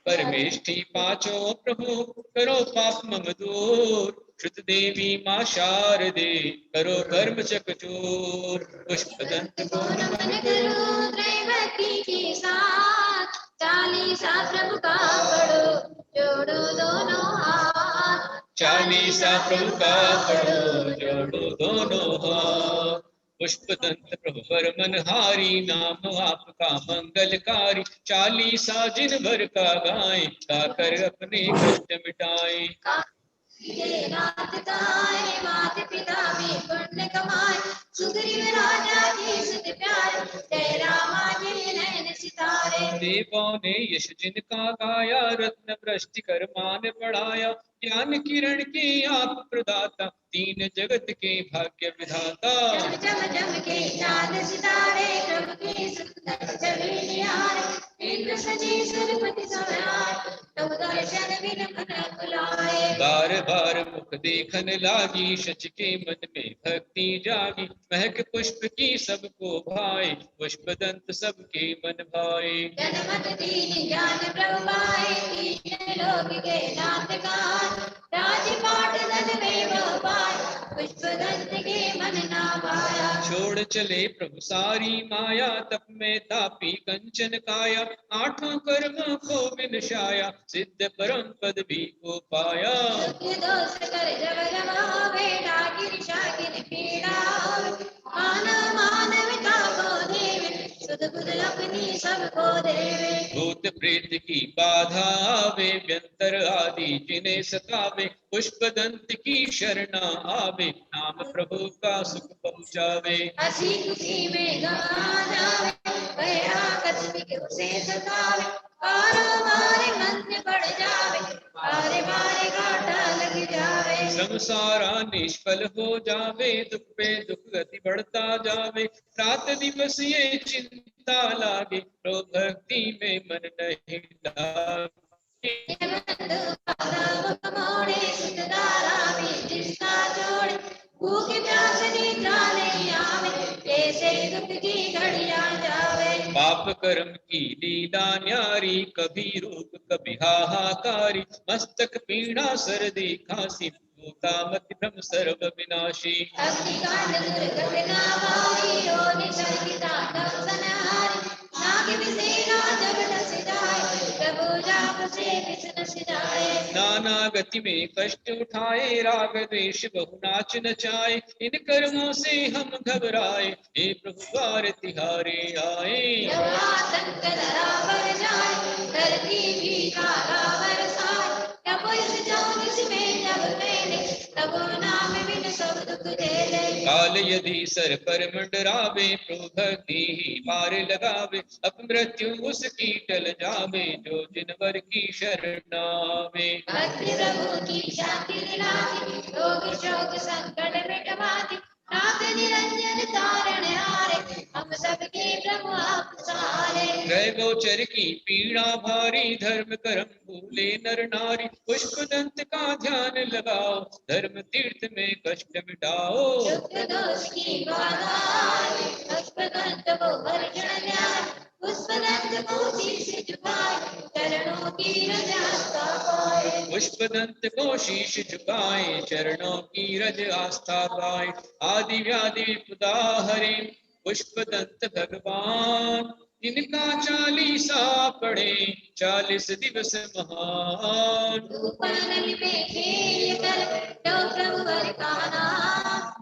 परमेष्ठि पांचों प्रभु, करो पाप मम दूर। श्रुत देवी माँ शारदे, करो कर्म चकचूर। पुष्पदंत को नमन करो त्रैवती के साथ, चालीसा प्रभु का पढ़ो, जोड़ो दोनों हाथ। चालीसा प्रभु का पढ़ो, जोड़ो दोनों हाथ। पुष्पदंत प्रभु पर मनहारी, नाम आपका मंगलकारी। चालीसा जिन भर का गाए, गाकर अपने कष्ट मिटाए। नाथ गाए, मात पिता भी पुण्य कमाए। सुग्रीव राजा के सुत प्यारे, जय रामा जय नयन सितारे। देवों ने यश जिनका गाया, रत्न वृष्टि कर मान बढ़ाया। ज्ञान किरण के आप प्रदाता, तीन जगत के भाग्य विधाता। जम जम जम के चांद सितारे, प्रभु के सुंदर छवि निहारे। इंद्र सजी सुरपति सवार, तब दर्शन बिन मन बुलाए। बार बार मुख देखन लागी, शच के मन में भक्ति जागी। महक पुष्प की सबको भाए, पुष्पदंत सबके मन भाए। जनमत दीन ज्ञान प्रभु पाए, तीन लोक के नाथ गाए। राजपाट धन में बहु पाए, पुष्पदंत के मन ना पाया। छोड़ चले प्रभु सारी माया, तप में तापी कंचन काया। आठों कर्मों को विनशाया, सिद्ध परम पद भी को पाया। दुख दोष कर जब जमावे, डाकिन शाकिन पीड़ा होवे। मानव मानवता को देवे, सुध बुध अपनी सबको देवे। भूत प्रेत की बाधा आवे, व्यंतर आदि जिन्हें सतावे। पुष्पदंत की शरणा आवे, नाम प्रभु का सुख पहुँचावे। हंसी खुशी में गवा जावे, भया कष्ट उसे सतावे। कारोबार मंद पड़ जावे, बारे बारे घाटा लग जावे। संसारा निष्फल हो जावे, दुख पे दुख गति बढ़ता जावे। रात दिवस ये चिंता लागे, तो भक्ति में मन नहीं लागे। मोड़े सुतदारा भी जिसका जोड़े, भूख प्यास निद्रा नहीं आवे, ऐसे दुख की घड़ियां जावे। पाप कर्म की लीला न्यारी, कभी रूप कभी हाहाकारी। मस्तक पीड़ा सर्दी खांसी, भूतामति भ्रम सर्व विनाशी। अग्निकांड दुर्घटना भारी, योनि सर्गी तांडव संहारी। नाग विसेना जग डस जाए, प्रभु जाप से विष्णु सिधाए। नाना गति में कष्ट उठाए, राग द्वेष बहु नाच नचाए। इन कर्मों से हम घबराए, हे प्रभु द्वार तिहारे आए। जब आतंक धरा बर जाए, धरती भी काला बरसाए। तब इस ज्योतिष में जब पहले, तब नाम बिन सब दुख झेले। काल यदि सर पर मंडरावे, प्रभु भक्ति ही पार लगावे। अपमृत्यु उसकी टल जावे, जो जिनवर की शरण आवे। भक्ति प्रभु की शांति दिलाती, रोग शोक संकट मिटवाती। नाथ निरंजन तारण हारे, हम सबके प्रभु आप सहारे। ग्रह गोचर की पीड़ा भारी, धर्म कर्म भूले नर नारी। पुष्पदंत का ध्यान लगाओ, धर्म तीर्थ में कष्ट मिटाओ। दुख दोष की बाधा आए, पुष्पदंत को भर्षण न्याय। पुष्पदंत को शीश झुकाए, चरणों की रज आस्था पाए। पुष्पदंत को शीश झुकाए, चरणों की रज आस्था पाए। आदि व्याधि विपदा हरे, पुष्पदंत भगवान। इनका चालीसा पढ़े, 40 दिवस महान। ऊपर नल पे खेल कर, जो प्रभु वर का नाम।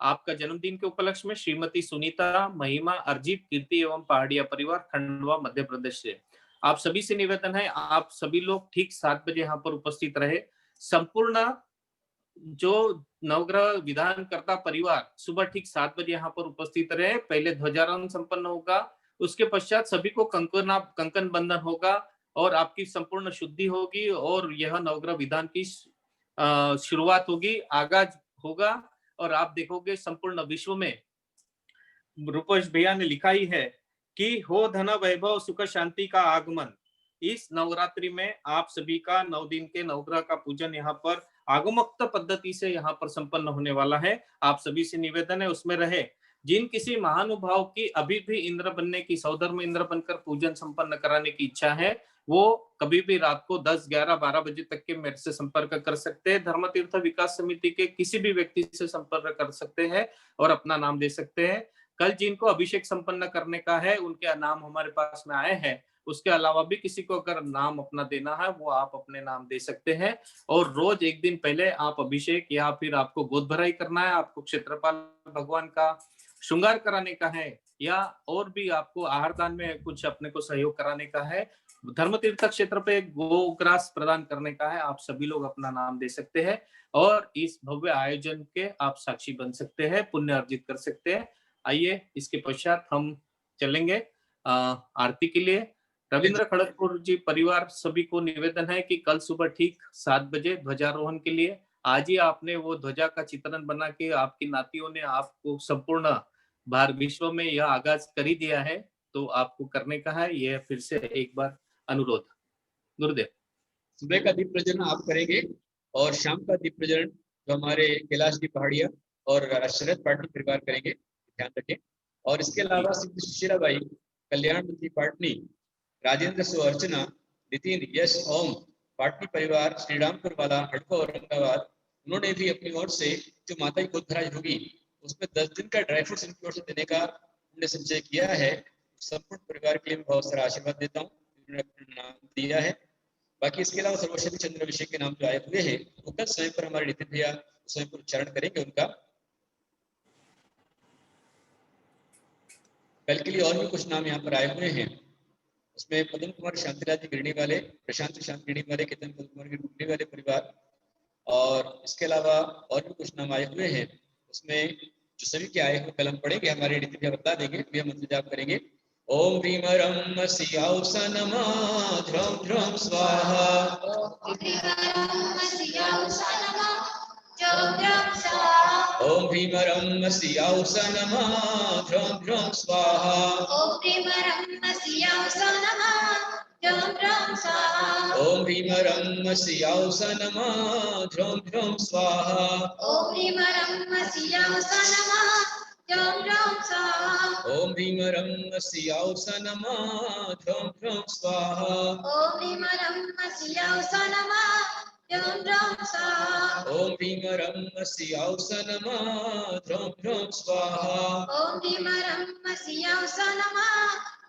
आपका जन्मदिन के उपलक्ष्य में श्रीमती सुनीता, महिमा, अर्जित, कीर्ति एवं पहाड़िया परिवार, खंडवा, मध्य प्रदेश से। आप सभी से निवेदन है, आप सभी लोग ठीक 7 बजे यहाँ पर उपस्थित रहे। संपूर्ण जो नवग्रह विधानकर्ता परिवार सुबह ठीक 7 बजे यहाँ पर उपस्थित रहे। पहले ध्वजारोहण संपन्न होगा, उसके पश्चात सभी को कंकण बंधन होगा और आपकी संपूर्ण शुद्धि होगी और यह नवग्रह विधान की शुरुआत होगी, आगाज होगा। और आप देखोगे संपूर्ण विश्व में रूपेश भैया ने लिखा ही है कि हो धन वैभव सुख शांति का आगमन। इस नवरात्रि में आप सभी का 9 दिन के नवग्रह का पूजन यहाँ पर आगमोक्त पद्धति से यहाँ पर संपन्न होने वाला है। आप सभी से निवेदन है उसमें रहे। जिन किसी महानुभाव की अभी भी इंद्र बनने की, सौधर्म इंद्र बनकर पूजन संपन्न कराने की इच्छा है, वो कभी भी रात को 10, 11, 12 बजे तक के मेरे से संपर्क कर सकते हैं। धर्म तीर्थ विकास समिति के किसी भी व्यक्ति से संपर्क कर सकते हैं और अपना नाम दे सकते हैं। कल जिनको अभिषेक संपन्न करने का है उनके नाम हमारे पास में आए हैं। उसके अलावा भी किसी को अगर नाम अपना देना है वो आप अपने नाम दे सकते हैं। और रोज एक दिन पहले आप अभिषेक या फिर आपको गोद भराई करना है, आपको क्षेत्रपाल भगवान का श्रृंगार कराने का है या और भी आपको आहार दान में कुछ अपने को सहयोग कराने का है, धर्म तीर्थ क्षेत्र पे गोग्रास प्रदान करने का है, आप सभी लोग अपना नाम दे सकते हैं और इस भव्य आयोजन के आप साक्षी बन सकते हैं, पुण्य अर्जित कर सकते हैं। आइए इसके पश्चात हम चलेंगे आरती के लिए। रविंद्र खड़गपुर जी परिवार सभी को निवेदन है कि कल सुबह ठीक 7 बजे ध्वजारोहण के लिए आज ही आपने वो ध्वजा का चित्रण बना के आपकी नातियों ने आपको संपूर्ण भारत विश्व में यह आगाज कर ही दिया है, तो आपको करने का है। यह फिर से एक बार अनुरोध। गुरुदेव। सुबह का दीप प्रज्वलन आप करेंगे और शाम का दीप प्रज्वलन जो हमारे कैलाश जी पहाड़िया और शरद पाटनी परिवार करेंगे, ध्यान रखें। और इसके अलावा सिद्ध सुशीला बाई, कल्याण मंत्री पाटनी, राजेंद्र सुअर्चना, नितिन, यश, ओम पाटनी परिवार, श्रीरामपुर वाला, हड़को, औरंगाबाद, उन्होंने भी अपनी ओर से जो माता की गोद भराई होगी उसमें 10 दिन का ड्राई फ्रूट्स इनकी ओर से देने का उन्होंने संचय किया है। संपूर्ण परिवार के लिए मैं बहुत सारा आशीर्वाद देता हूँ, उन्होंने अपना नाम दिया है। बाकी इसके अलावा सर्वशक्ति चंद्र अभिषेक के नाम जो आए हुए हैं वो कल समय पर हमारे नितिन भैया स्वयं पर उच्चारण करेंगे उनका। कल के लिए और भी कुछ नाम यहाँ पर आए हुए हैं, उसमें पदम कुमार शांतिलाल जी गिरनी वाले, प्रशांत शांत गिरनी वाले, केतन पदम कुमार गिरनी वाले परिवार, और इसके अलावा और भी कुछ नाम आए हुए हैं। उसमें जो सभी के आए हुए कलम पढ़ेंगे, हमारे नितिन भैया बता देंगे, भैया मंत्र जाप करेंगे। ओम ह्रीम रम सियाउस नमा ध्रम ध्रम स्वाहा। ओम ह्रीम रम सियाउस नमा ध्रम ध्रम स्वाहा। ओम ह्रीम रम सियाउस नमा ध्रम ध्रम स्वाहा। ओम ह्रीम रम सियाउस नमा ध्रम ध्रम स्वाहा। ओम ह्रीम रम सियाउस नमा ध्रम ध्रम स्वाहा। ओम ह्रीम रम सियाउस नमा ध्रम ध्रम स्वाहा। ओम ह्रीम रम सियाउस नमा ध्रम ध्रम स्वाहा। ओम ह्रीम रम सियाउस नमा ध्रम ध्रम स्वाहा। ओम ह्रीम रम सियाउस नमा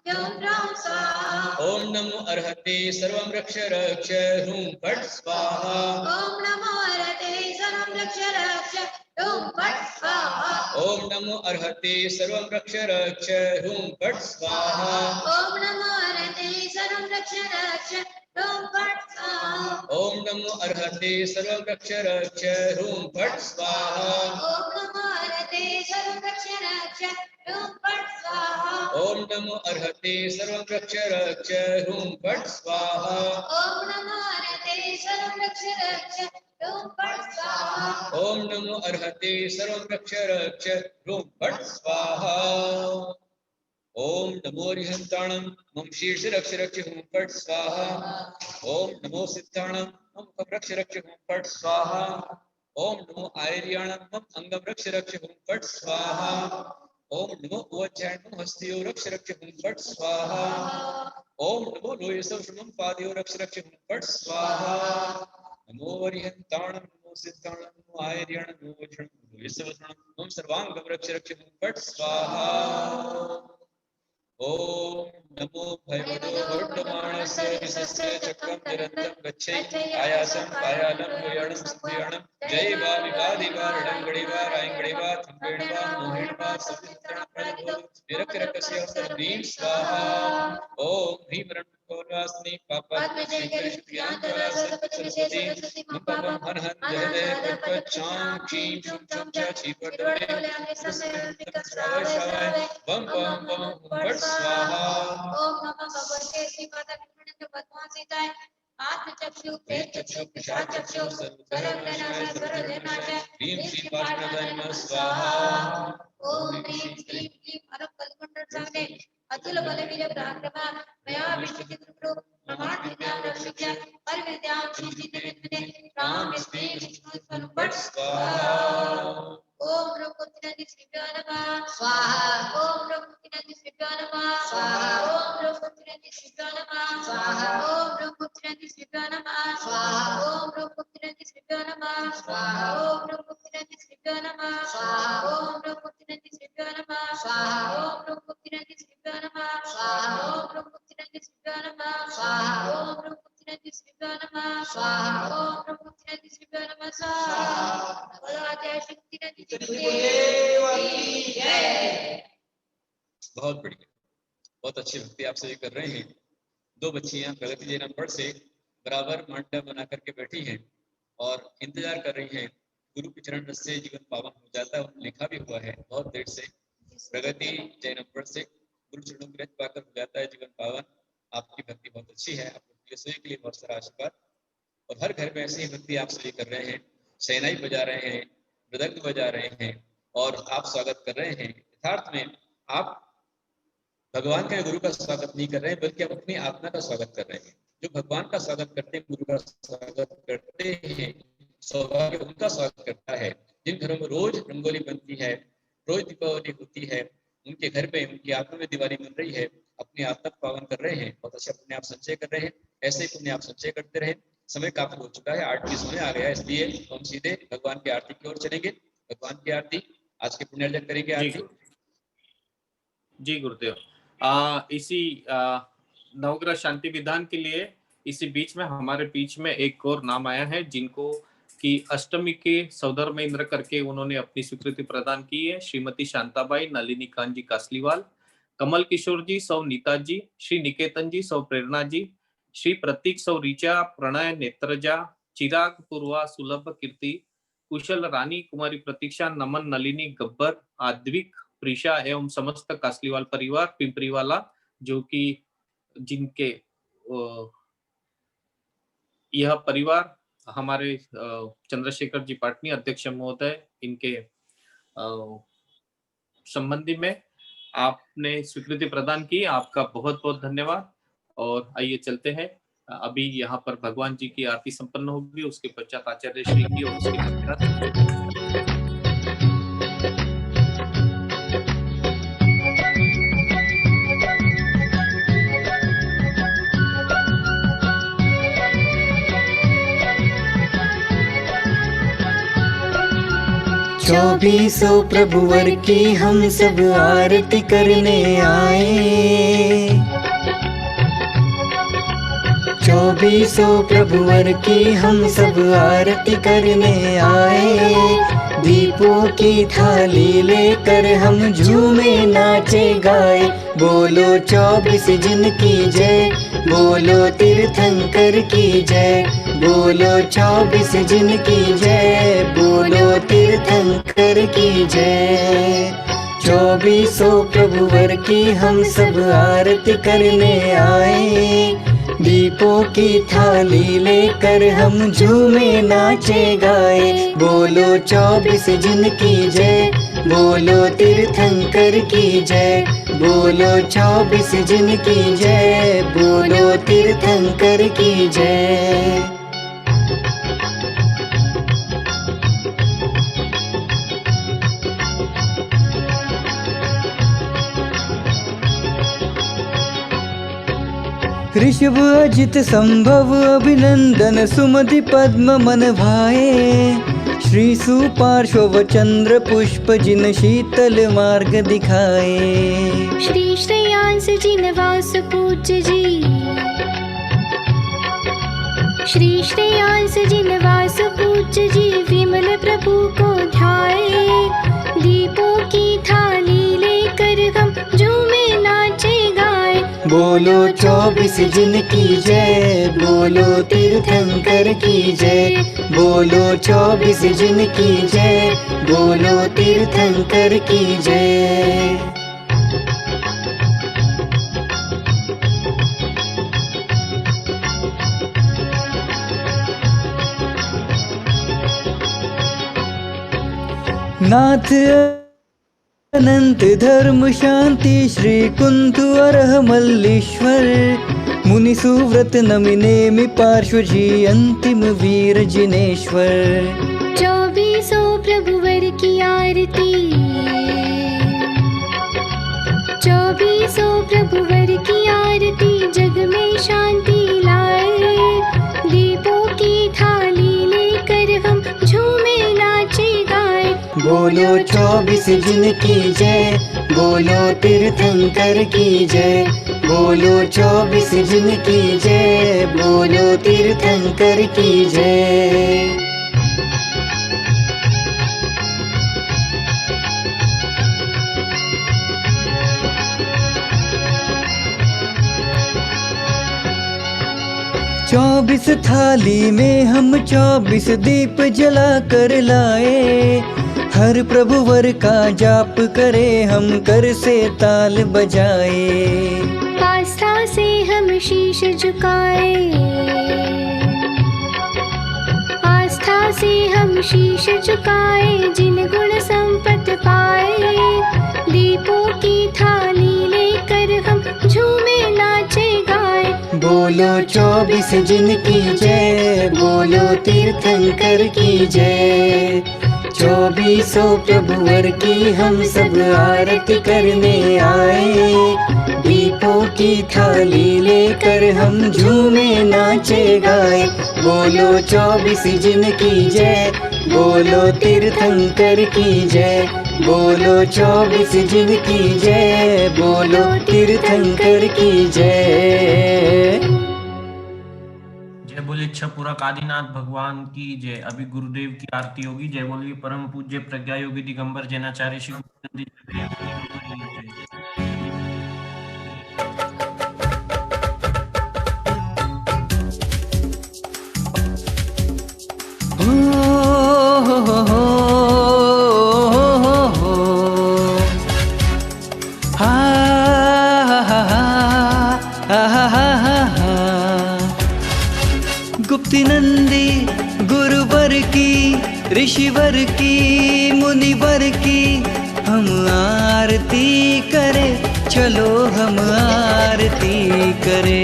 ध्रम ध्रम स्वाहा। ओम नमो अर्हते सर्वं रक्ष रक्ष ह्रूं फट् स्वाहा। ओम नमो अर्हते सर्वं रक्ष रक्ष ह्रूं फट् स्वाहा। ओम नमो अर्हते सर्वं रक्ष रक्ष ह्रूं फट् स्वाहा। ओम नमो अर्हते सर्वं रक्ष रक्ष ह्रूं फट् स्वाहा। ओम नमो अर्हते सर्वं रक्ष रक्ष ह्रूं फट् स्वाहा। ओम नमो अर्हते सर्वं रक्ष रक्ष ह्रूं फट् स्वाहा। ओम नमो अर्हते सर्वं रक्ष रक्ष ह्रूं फट् स्वाहा। ओम नमो अर्हते सर्वं रक्ष रक्ष ह्रूं फट् स्वाहा। ओम नमो अर्हते सर्वं रक्ष रक्ष ह्रूं फट् स्वाहा। ओम नमो अरिहंताणं मम शीर्ष रक्ष रक्ष ह्रूं फट् स्वाहा। ओम नमो सिद्धाणं मम कप रक्ष रक्ष ह्रूं फट् स्वाहा। ओम नमो आर्याणं मम अंगम रक्ष रक्ष ह्रूं फट् स्वाहा। ओम नमो उवज्जायणं हस्तियो रक्ष रक्ष ह्रूं फट् स्वाहा। ओम नमो लोयसो श्रमं पादयो रक्ष रक्ष ह्रूं फट् स्वाहा। नमो अरिहंताणं नमो सिद्धाणं नमो आर्याणं नमो वज्रणं नमो लोयसो मम सर्वांगम रक्ष रक्ष ह्रूं फट् स्वाहा। ओम नमो भयवदो वर्तमानस्य विशस्य चक्रं निरन्तं गच्छै आयासं कायालं योयणं स्त्रियणं जय वा विवादिवा रडंगड़िवा रायंगड़िवा थंबे कारुण्यवा मोहित्वा सत्संगप्रतिभो निरक्षरकस्य ह्रीं स्वाहा ओम ह्रीं रणकोलास्नि पापद्मजयकरिष्ठ्यान्तरा सरस्वती मुखपं हरहर जय जय प्रपच्चां क्षीं शुं चं च क्षीपदोले श्रावय बम बम बम फट स्वाहा ओम नमः भगवते श्रीपाद पद्मासीताय आत्मचक्षु प्रेतचक्षु पिशाचक्षु सर्वज्ञानाय सर्वजनाय ह्रीं श्री पार्वती स्वाहा ओम ह्रीं श्रीं क्लीं अरकलकुंडल सामने अतुल बलवीर पराक्रमा मया विष्णुचित्रप्रो प्रमाण विद्या रक्षित्या पर विद्या सिद्धिने राम स्त्री विष्णु स्वरूपट स्वाहा ओम ब्रह्मपुत्रनि श्रीभ्यो नमः स्वाहा ओम ब्रह्मपुत्रनि श्रीभ्यो नमः स्वाहा ओम ब्रह्मपुत्रनि श्रीभ्यो नमः स्वाहा ओम ब्रह्मपुत्रनि श्रीभ्यो नमः स्वाहा ओम ब्रह्मपुत्रनि श्रीभ्यो नमः स्वाहा ओम ब्रह्मपुत्रनि श्रीभ्यो नमः स्वाहा ओम ब्रह्मपुत्रनि श्रीभ्यो नमः स्वाहा ओम ब्रह्मपुत्रनि श्रीभ्यो नमः स्वाहा ओम ब्रह्मपुत्रनि श्रीभ्यो नमः स्वाहा ओम ब्रह्मपुत्रनि श्रीभ्यो नमः स्वाहा ओम ब्रह्मपुत्रनि श्रीभ्यो नमः स्वाहा बोलो जय शक्ति नदी बहुत बढ़िया, बहुत अच्छी भक्ति आप सभी कर रहे हैं। दो बच्चियां प्रगति जैन अनपढ़ से बराबर मंडप बना करके बैठी हैं और इंतजार कर रही हैं गुरु के चरण रस से जीवन पावन हो जाता है। उन्होंने लिखा भी हुआ है बहुत देर से, प्रगति जैन अनपढ़ से गुरु चरणों की रज पाकर हो जाता है जीवन पावन। आपकी भक्ति बहुत अच्छी है, आपके सभी के लिए बहुत सारा आशीर्वाद। और हर घर में ऐसी ही भक्ति आप सभी कर रहे हैं, शहनाई बजा रहे हैं, मृदंग बजा रहे हैं और आप स्वागत कर रहे हैं। यथार्थ में आप भगवान के गुरु का स्वागत नहीं कर रहे हैं, बल्कि आप अपनी आत्मा का स्वागत कर रहे हैं। जो भगवान का स्वागत करते हैं, गुरु का स्वागत करते हैं, सौभाग्य उनका स्वागत करता है। जिन घरों में रोज रंगोली बनती है, रोज दीपावली होती है, उनके घर में उनकी आत्मा में दिवाली बन रही है, अपनी आत्मा को पावन कर रहे हैं, बहुत अच्छा पुण्य आप संचय कर रहे हैं। ऐसे ही पुण्य आप संचय करते रहे। समय काफी हो चुका है, आरती समय आ गया, इसलिए हम सीधे भगवान की आरती की ओर चलेंगे। भगवान की आरती आज के पुण्यार्जन करेंगे। आरती जी गुरुदेव। इसी नवग्रह शांति विधान के लिए इसी बीच में हमारे बीच में एक और नाम आया है, जिनको कि अष्टमी के सौदर महेंद्र करके उन्होंने अपनी स्वीकृति प्रदान की है। श्रीमती शांताबाई, नलिनी कांजी कासलीवाल, कमल किशोर जी, सौ नीता जी, श्री निकेतन जी, सौ प्रेरणा जी, श्री प्रतीक, सौ ऋचा, प्रणय, नेत्रजा, चिराग, पूर्वा, सुलभ, कीर्ति, कुशल, रानी, कुमारी प्रतीक्षा, नमन, नलिनी, गब्बर, आद्विक, प्रीशा एवं समस्त कासलीवाल परिवार पिंपरीवाला, जो कि जिनके यह परिवार हमारे चंद्रशेखर जी पाटनी अध्यक्ष महोदय, इनके संबंधी में आपने स्वीकृति प्रदान की, आपका बहुत बहुत धन्यवाद। और आइए चलते हैं, अभी यहाँ पर भगवान जी की आरती संपन्न होगी, उसके पश्चात आचार्य श्री की और उसके पश्चात चौबीसों प्रभुवर की हम सब आरती करने आए। चौबीसों प्रभुवर की हम सब आरती करने आए। दीपों की थाली लेकर हम झूमे नाचे गाए। बोलो 24 जिन की जय, बोलो तीर्थंकर की जय, बोलो 24 जिन की जय, बोलो तीर्थंकर की जय। चौबीसों प्रभुवर की हम सब आरती करने आए। दीपों की थाली लेकर हम झूमे नाचे गाए। बोलो 24 जिन की जय, बोलो तीर्थंकर की जय, बोलो 24 जिन की जय, बोलो तीर्थंकर की जय। ऋषभ अजित संभव अभिनंदन सुमति पद्म मन भाए। श्री सुपार्श्व चंद्र पुष्प जिन शीतल मार्ग दिखाए। श्री श्रेयांस जिन वास पूज्य जी, श्री श्रेयांस जिन वास पूज्य जी, विमल प्रभु को ध्याए। दीपों बोलो 24 जिन की जय, बोलो तीर्थंकर की जय। बोलो 24 जिन की जय, बोलो तीर्थंकर की जय। नाथ अनंत धर्म शांति श्री कुंतु अरह मल्लीश्वर, मुनि सुव्रत नमि नेमि पार्श्वजी अंतिम वीर जिनेश्वर। 24 प्रभुवर की आरती, 24 प्रभुवर की आरती जग में शांति लाए। दीपों की थाली लेकर हम झूमे नाचे गाए। बोलो 24 जिन की जय, बोलो तीर्थंकर की जय। बोलो 24 जिन की जय, बोलो तीर्थंकर की जय। चौबीस थाली में हम 24 दीप जला कर लाए। हर प्रभुवर का जाप करे हम, कर से ताल बजाए। आस्था से हम शीश झुकाए, आस्था से हम शीश झुकाए। जिन गुण संपत पाए, दीपों की थाली लेकर हम झूमे नाचे गाए। बोलो 24 जिन की जय, बोलो तीर्थंकर की जय। 24 प्रभुवर की हम सब आरती करने आए। दीपों की थाली लेकर हम झूमे नाचे गाए। बोलो 24 जिन की जय, बोलो तीर्थंकर की जय। बोलो 24 जिन की जय, बोलो तीर्थंकर की जय। जय बोले इच्छापुरा आदिनाथ भगवान की जय। अभी गुरुदेव की आरती होगी। जय बोलिए परम पूज्य प्रज्ञा योगी दिगंबर जैनाचार्य श्री गुरुदेव की जय। गुप्ति नंदी गुरुवर की, ऋषिवर की, मुनिवर की हम आरती करे। चलो हम आरती करे,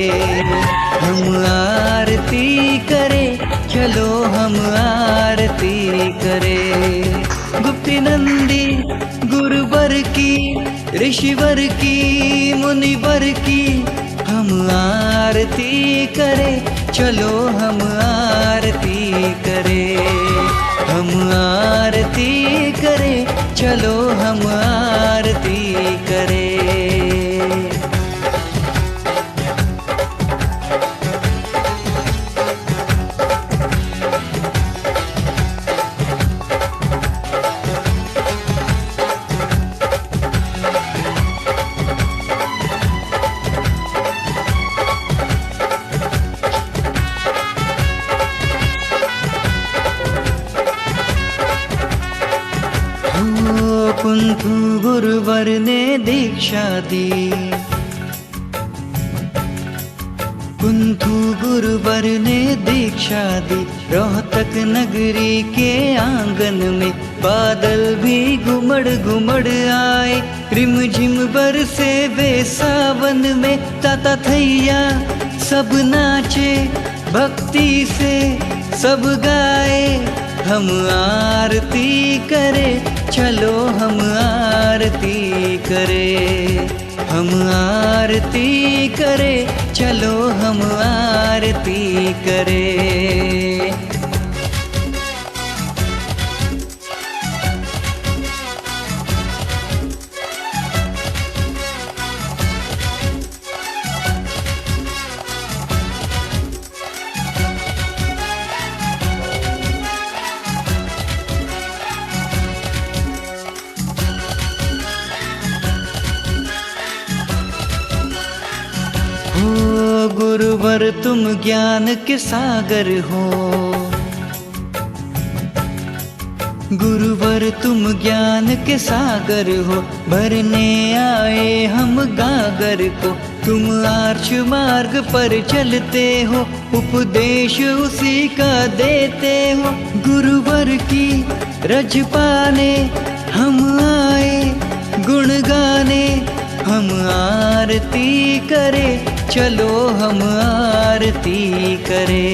हम आरती करे। चलो हम आरती करे। गुप्ति नंदी गुरुवर की, ऋषिवर की, मुनिवर की हम आरती करे। चलो हम आरती करे, हम आरती करे। चलो हम आरती करे। कुंथु गुरुवर ने दीक्षा दी, कुंथु गुरुवर ने दीक्षा दी। रोहतक नगरी के आंगन में बादल भी घुमड़ घुमड़ आए। रिमझिम बरसे वे सावन में, ताता थैया सब नाचे। भक्ति से सब गाए, हम आरती करे। चलो हम आरती करे, हम आरती करे। चलो हम आरती करे। गुरुवर तुम ज्ञान के सागर हो, गुरुवर तुम ज्ञान के सागर हो, भरने आए हम गागर को। तुम आर्ष मार्ग पर चलते हो, उपदेश उसी का देते हो। गुरुवर की रज पाने हम आए, गुण गाने हम आरती करे। चलो हम आरती करे,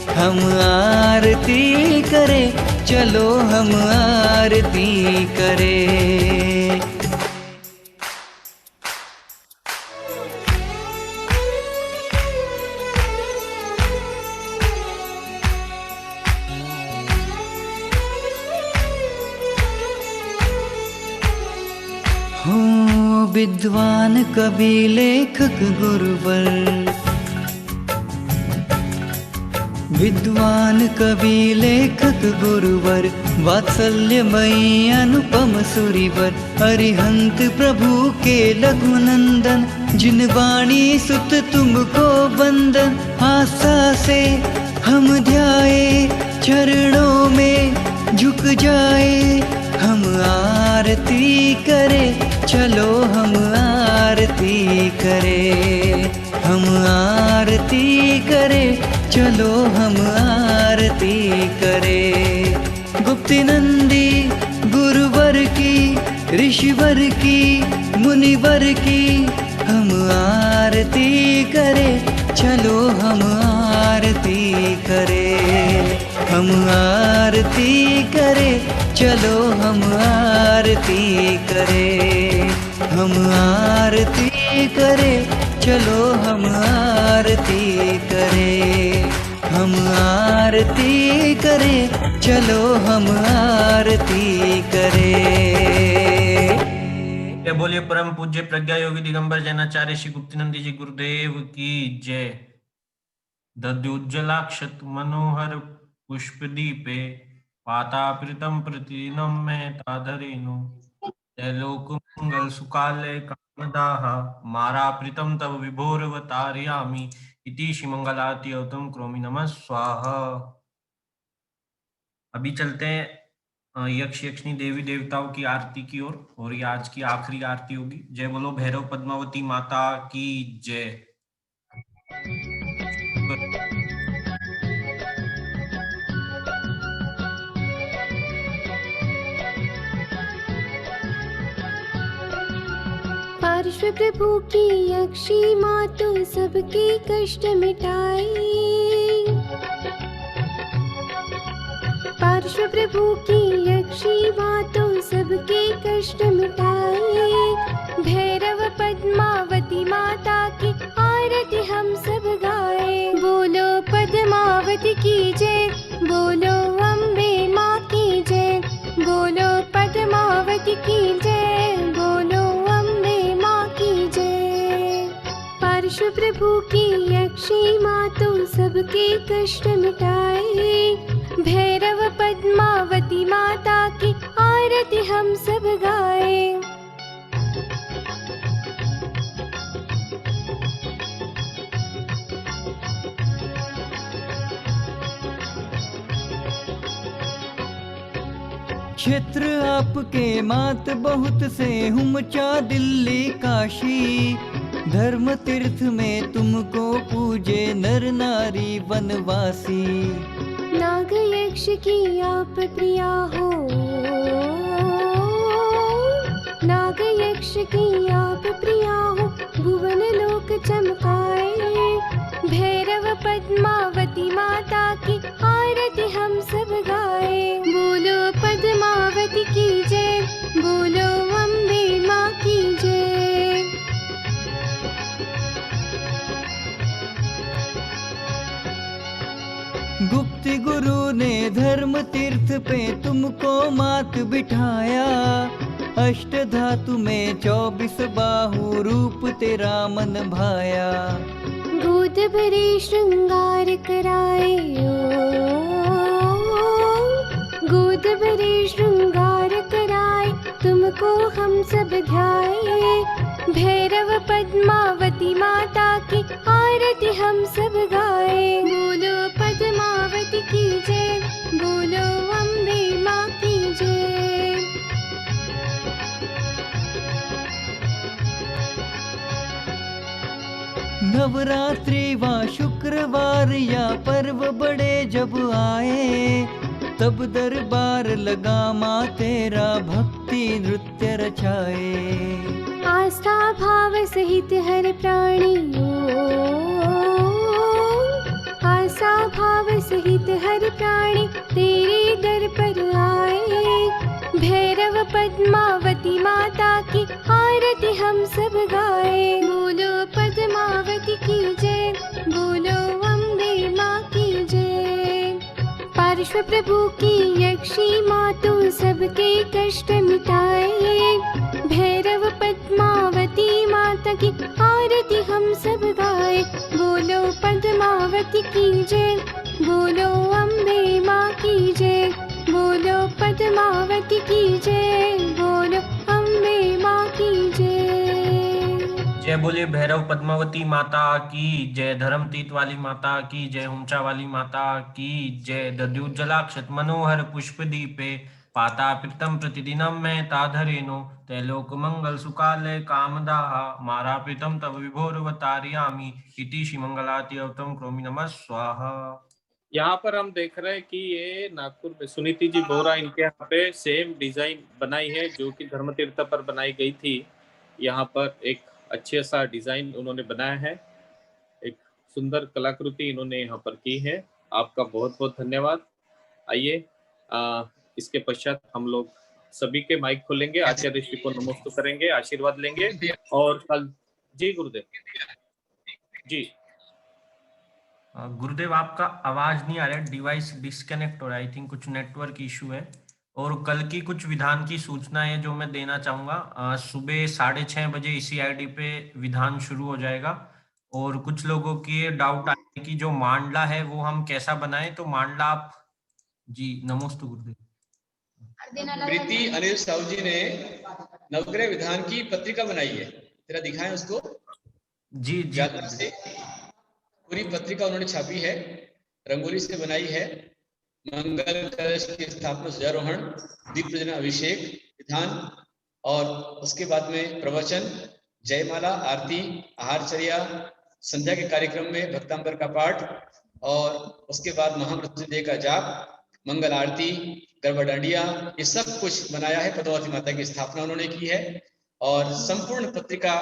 हम आरती करे, चलो हम आरती करे। हो विद्वान कवि लेखक गुरुवर, विद्वान कवि लेखक गुरुवर, वात्सल्यमयी अनुपम सुरिवर। अरिहंत प्रभु के लघुनंदन, जिन वाणी सुत तुमको वंदन। आशा से हम ध्याए, चरणों में झुक जाए, हम आरती करे। चलो हम आरती करे, हम आरती करे, चलो हम आरती करे। गुप्ति नंदी गुरुवर की, ऋषिवर की, मुनिवर की, हम आरती करे। चलो हम आरती करे, हम आरती करे, चलो हम आरती करे। हम आरती करे, चलो हम आरती करे। हम आरती करे, चलो हम आरती करे। बोलिए परम पूज्य प्रज्ञा योगी दिगंबर जैनाचार्य श्री गुप्तिनंदी जी गुरुदेव की जय। दद्युज्जलाक्षत मनोहर पुष्पदीपे, पाताप्रीतम प्रतिदिनं मे ताधरेनु। त्रैलोक मंगल सुकालय कामदाः, माराप्रीतम तव विभोरवतारयामि। इति श्री मंगलारती अवतम करोमि, नमः स्वाहा। अभी चलते हैं यक्ष यक्षिणी देवी देवताओं की आरती की ओर, और ये आज की आखिरी आरती होगी। जय बोलो भैरव पद्मावती माता की जय। पार्श्व प्रभु की यक्षी मातु सबके कष्ट मिटाए। पार्श्व प्रभु की यक्षी मातु सबके कष्ट मिटाए। भैरव पद्मावती माता की आरती हम सब गाए। बोलो पद्मावती की जय, बोलो अम्बे माँ की जय। बोलो पद्मावती की जय, बोलो अम्बे माँ की जय। पार्श्व प्रभु की यक्षी मातु सबके कष्ट मिटाए। भैरव पद्मावती माता की आरती हम सब गाए। क्षेत्र आपके मात बहुत से हुमचा दिल्ली काशी। धर्म तीर्थ में तुमको पूजे नर नारी वनवासी। नाग यक्ष की आप प्रिया हो, नाग यक्ष की आप प्रिया हो, भुवन लोक चमकाए। भैरव पद्मावती माता की आरती हम सब गाए। बोलो पद्मावती की जय, बोलो अम्बे माँ की जय। गुप्त गुरु ने धर्म तीर्थ पे तुमको मात बिठाया। अष्ट धातु में 24 बाहु रूप तेरा मन भाया। गोद भरे श्रृंगार कराए ओ, गोद भरे श्रृंगार कराए। तुमको हम सब ध्याए। भैरव पद्मावती माता की आरती हम सब गाए। बोलो पद्मावती की जय, बोलो अम्बे माँ की जय। नवरात्रि व शुक्रवार या पर्व बड़े जब आए, तब दरबार लगा माँ तेरा भक्ति नृत्य रचाए। आस्था भाव सहित हर प्राणी आस्था भाव सहित हर प्राणी तेरे दर पर आए। भैरव पद्मावती माता की आरती हम सब गाए। बोलो पद्मावती की जय, बोलो अम्बे माँ की जय। पार्श्व प्रभु की यक्षी माँ तू सबके कष्ट मिटाए। भैरव पद्मावती माता की आरती हम सब गाए। बोलो पद्मावती की जय, बोलो अम्बे माँ की जय। बोलो पद्मावती की जय, बोलो अम्बे माँ की जय। जय बोले भैरव पद्मावती माता की जय, धर्मतीर्थ वाली माता की जय, ऊंचा वाली माता की जय। दद्युज्जलाक्षत मनोहर पुष्प दीपे पाता प्रीतम प्रतिदिनम में ताधरेनो तैलोक मंगल सुकालय कामदाहा मारा प्रीतम तव विभोरवतारयामि इति श्री मंगलाति अवतम क्रोमि नमः स्वाहा। यहाँ पर हम देख रहे हैं कि ये नागपुर में सुनीति जी बोरा इनके यहाँ पे सेम डिजाइन बनाई है जो कि धर्मतीर्थ पर बनाई गई थी। यहाँ पर एक अच्छे सा डिजाइन उन्होंने बनाया है, एक सुंदर कलाकृति इन्होंने यहाँ पर की है। आपका बहुत बहुत धन्यवाद। आइए इसके पश्चात हम लोग सभी के माइक खोलेंगे, आचार्य श्री को नमस्ते करेंगे, आशीर्वाद लेंगे और कल जी गुरुदेव जी। गुरुदेव आपका आवाज नहीं आ रहा है, डिवाइस डिस्कनेक्ट हो रहा है, आई थिंक कुछ नेटवर्क इशू है। और कल की कुछ विधान की सूचना है जो मैं देना चाहूंगा। सुबह 6:30 बजे इसी आईडी पे विधान शुरू हो जाएगा। और कुछ लोगों की डाउट आए कि जो मांडला है वो हम कैसा बनाएं, तो मांडला आप जी नमोस्तु गुरुदेव। प्रीति अनिल साहू जी ने नवग्रह विधान की पत्रिका बनाई है, तेरा दिखाएं उसको जी जी। ज्यादा से पूरी पत्रिका उन्होंने छापी है, रंगोली से बनाई है। मंगल कलश की स्थापना, ध्वजारोहण, दीप प्रज्वलन, अभिषेक विधान और उसके बाद में प्रवचन, जयमाला, आरती, आहारचर्या, संध्या के कार्यक्रम में भक्तांबर का पाठ और उसके बाद महामृत्युंजय का जाप, मंगल आरती, गरबा डांडिया, ये सब कुछ बनाया है। पद्मावती माता की स्थापना उन्होंने की है और संपूर्ण पत्रिका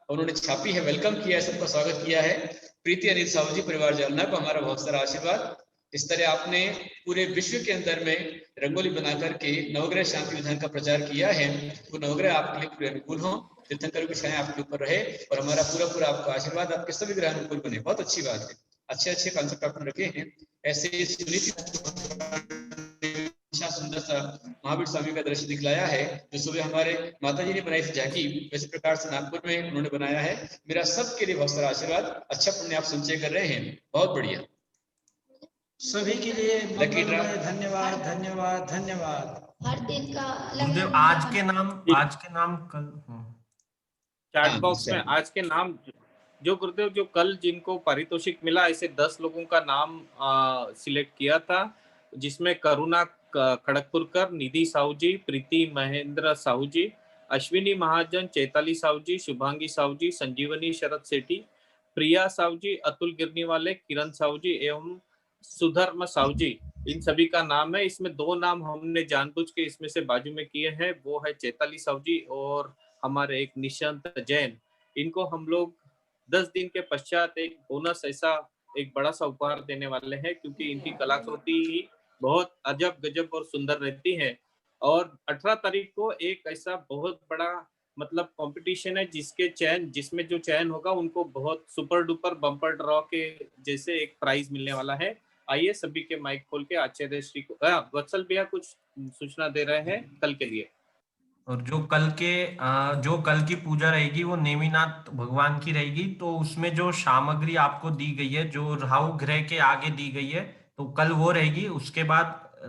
उन्होंने छापी है, वेलकम किया है, सबका स्वागत किया है। प्रीति अनिल साहू जी परिवार जालना को हमारा बहुत सारा आशीर्वाद। इस तरह आपने पूरे विश्व के अंदर में रंगोली बना करके नवग्रह शांति विधान का प्रचार किया है। वो नवग्रह आपके लिए पूरे अनुकूल हो, तीर्थंकर की छाया आपके ऊपर रहे और हमारा पूरा आपका आशीर्वाद आपके सभी ग्रह अनुकूल बने। बहुत अच्छी बात है, अच्छे कॉन्सेप्ट आपने रखे हैं। ऐसे सुंदर सा महावीर स्वामी का दृश्य दिखलाया है जो सुबह हमारे माता जी ने बनाई थी झांकी, वैसे प्रकार से नागपुर में उन्होंने बनाया है। मेरा सबके लिए बहुत सारा आशीर्वाद, अच्छा पुण्य आप संचय कर रहे हैं, बहुत बढ़िया। सभी के लिए धन्यवाद धन्यवाद धन्यवाद। हर दिन का गुरुदेव आज के नाम कल चैट बॉक्स में आज के नाम जो गुरुदेव जो कल जिनको पारितोषिक मिला, ऐसे 10 लोगों का नाम सिलेक्ट किया था, जिसमें करुणा खड़गपुरकर, निधि साहू जी, प्रीति महेंद्र साहू जी, अश्विनी महाजन, चैताली साहू जी, शुभांगी साहू जी, संजीवनी शरद सेठी, प्रिया साहू जी, अतुल गिरनी वाले, किरण साहू जी एवं सुधर्म साहू जी, इन सभी का नाम है। इसमें 2 नाम हमने जानबूझ के इसमें से बाजू में किए हैं, वो है चैताली साहू जी और हमारे एक निशांत जैन। इनको हम लोग 10 दिन के पश्चात एक बोनस ऐसा एक बड़ा सा उपहार देने वाले हैं, क्योंकि इनकी कलाकृति बहुत अजब गजब और सुंदर रहती है। और 18 तारीख को एक ऐसा बहुत बड़ा मतलब कंपटीशन है जिसमें जो चयन होगा उनको बहुत सुपर डुपर बम्पर ड्रॉ के जैसे एक प्राइज मिलने वाला है। आइए सभी के माइक खोल के आचार्य श्री को वत्सल भैया कुछ सूचना दे रहे हैं कल के लिए। और जो कल की पूजा रहेगी वो नेमिनाथ भगवान की रहेगी, तो उसमें जो सामग्री आपको दी गई है जो राहु ग्रह के आगे दी गई है, तो कल वो रहेगी। उसके बाद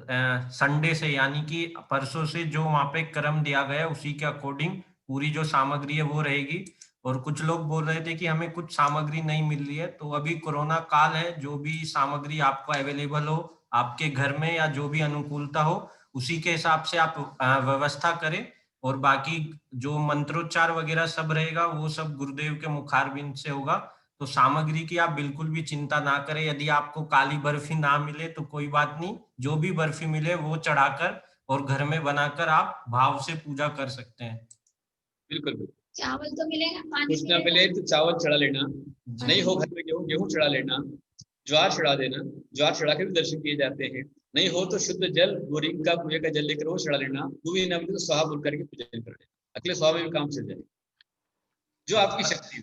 संडे से यानी कि परसों से जो वहां पे क्रम दिया गया है उसी के अकॉर्डिंग पूरी जो सामग्री है वो रहेगी। और कुछ लोग बोल रहे थे कि हमें कुछ सामग्री नहीं मिल रही है, तो अभी कोरोना काल है, जो भी सामग्री आपको अवेलेबल हो आपके घर में या जो भी अनुकूलता हो उसी के हिसाब से आप व्यवस्था करें। और बाकी जो मंत्रोच्चार वगैरह सब रहेगा वो सब गुरुदेव के मुखारबिंद से होगा। तो सामग्री की आप बिल्कुल भी चिंता ना करें। यदि आपको काली बर्फी ना मिले तो कोई बात नहीं, जो भी बर्फी मिले वो चढ़ाकर और घर में बनाकर आप भाव से पूजा कर सकते हैं। बिल्कुल बिल्कुल। चावल तो मिलेगा, पानी कुछ ना मिले तो चावल चढ़ा लेना, नहीं हो घर में गेहूं चढ़ा लेना, ज्वार चढ़ा देना, ज्वार चढ़ा के भी दर्शन किए जाते हैं। नहीं हो तो शुद्ध जल बोरिंग का कुएं का जल लेकर वो चढ़ा लेना, वो भी ना मिले तो स्वाहा बोल करके पूजन कर लेना, अगले स्वाहा में भी काम चल जाए, जो आपकी शक्ति हो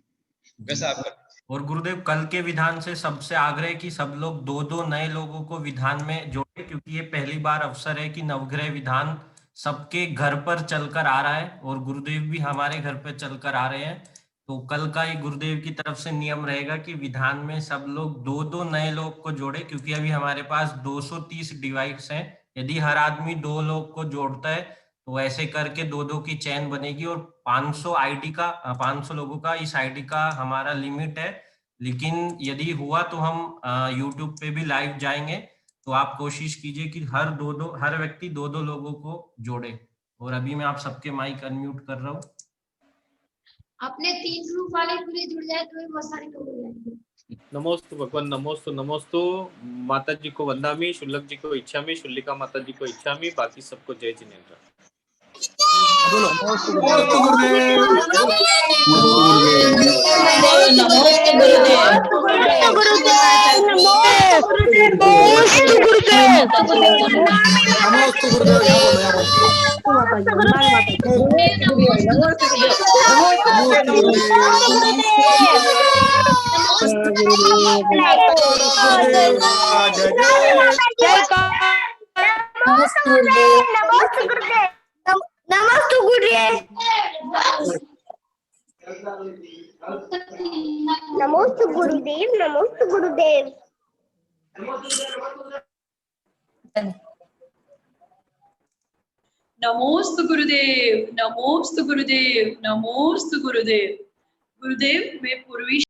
वैसा आप कर। और गुरुदेव कल के विधान से सबसे आग्रह कि सब लोग दो दो नए लोगों को विधान में जोड़े, क्योंकि ये पहली बार अवसर है कि नवग्रह विधान सबके घर पर चलकर आ रहा है और गुरुदेव भी हमारे घर पर चलकर आ रहे हैं। तो कल का ये गुरुदेव की तरफ से नियम रहेगा कि विधान में सब लोग दो दो नए लोग को जोड़े, क्योंकि अभी हमारे पास 230 डिवाइस हैं। यदि हर आदमी 2 लोग को जोड़ता है तो ऐसे करके 2-2 की चैन बनेगी। और 500 आईडी का 500 लोगों का इस आईडी का हमारा लिमिट है। लेकिन यदि हुआ तो हम यूट्यूब पे भी लाइव जाएंगे, तो आप कोशिश कीजिए कि हर व्यक्ति 2-2 लोगों को जोड़े। और अभी मैं आप सबके माइक अनम्यूट कर रहा हूँ। अपने 3 ग्रुप वाले पूरे जुड़ जाए तो बहुत सारे लोग हो जाएंगे। नमोस्तु भगवान, नमोस्तु नमोस्तु। माता जी को वंदामी, शुल्लक जी को इच्छामी, शुल्लिका माता जी को इच्छामी, बाकी सबको जय जिनेन्द्र। नमोस्तु गुरुदेव। नमस्ते गुरुदेव। नमोस्तु गुरुदेव, नमोस्तु गुरुदेव। नमोस्तु गुरुदेव, नमोस्तु गुरुदेव, नमोस्तु गुरुदेव। गुरुदेव मैं पूर्वी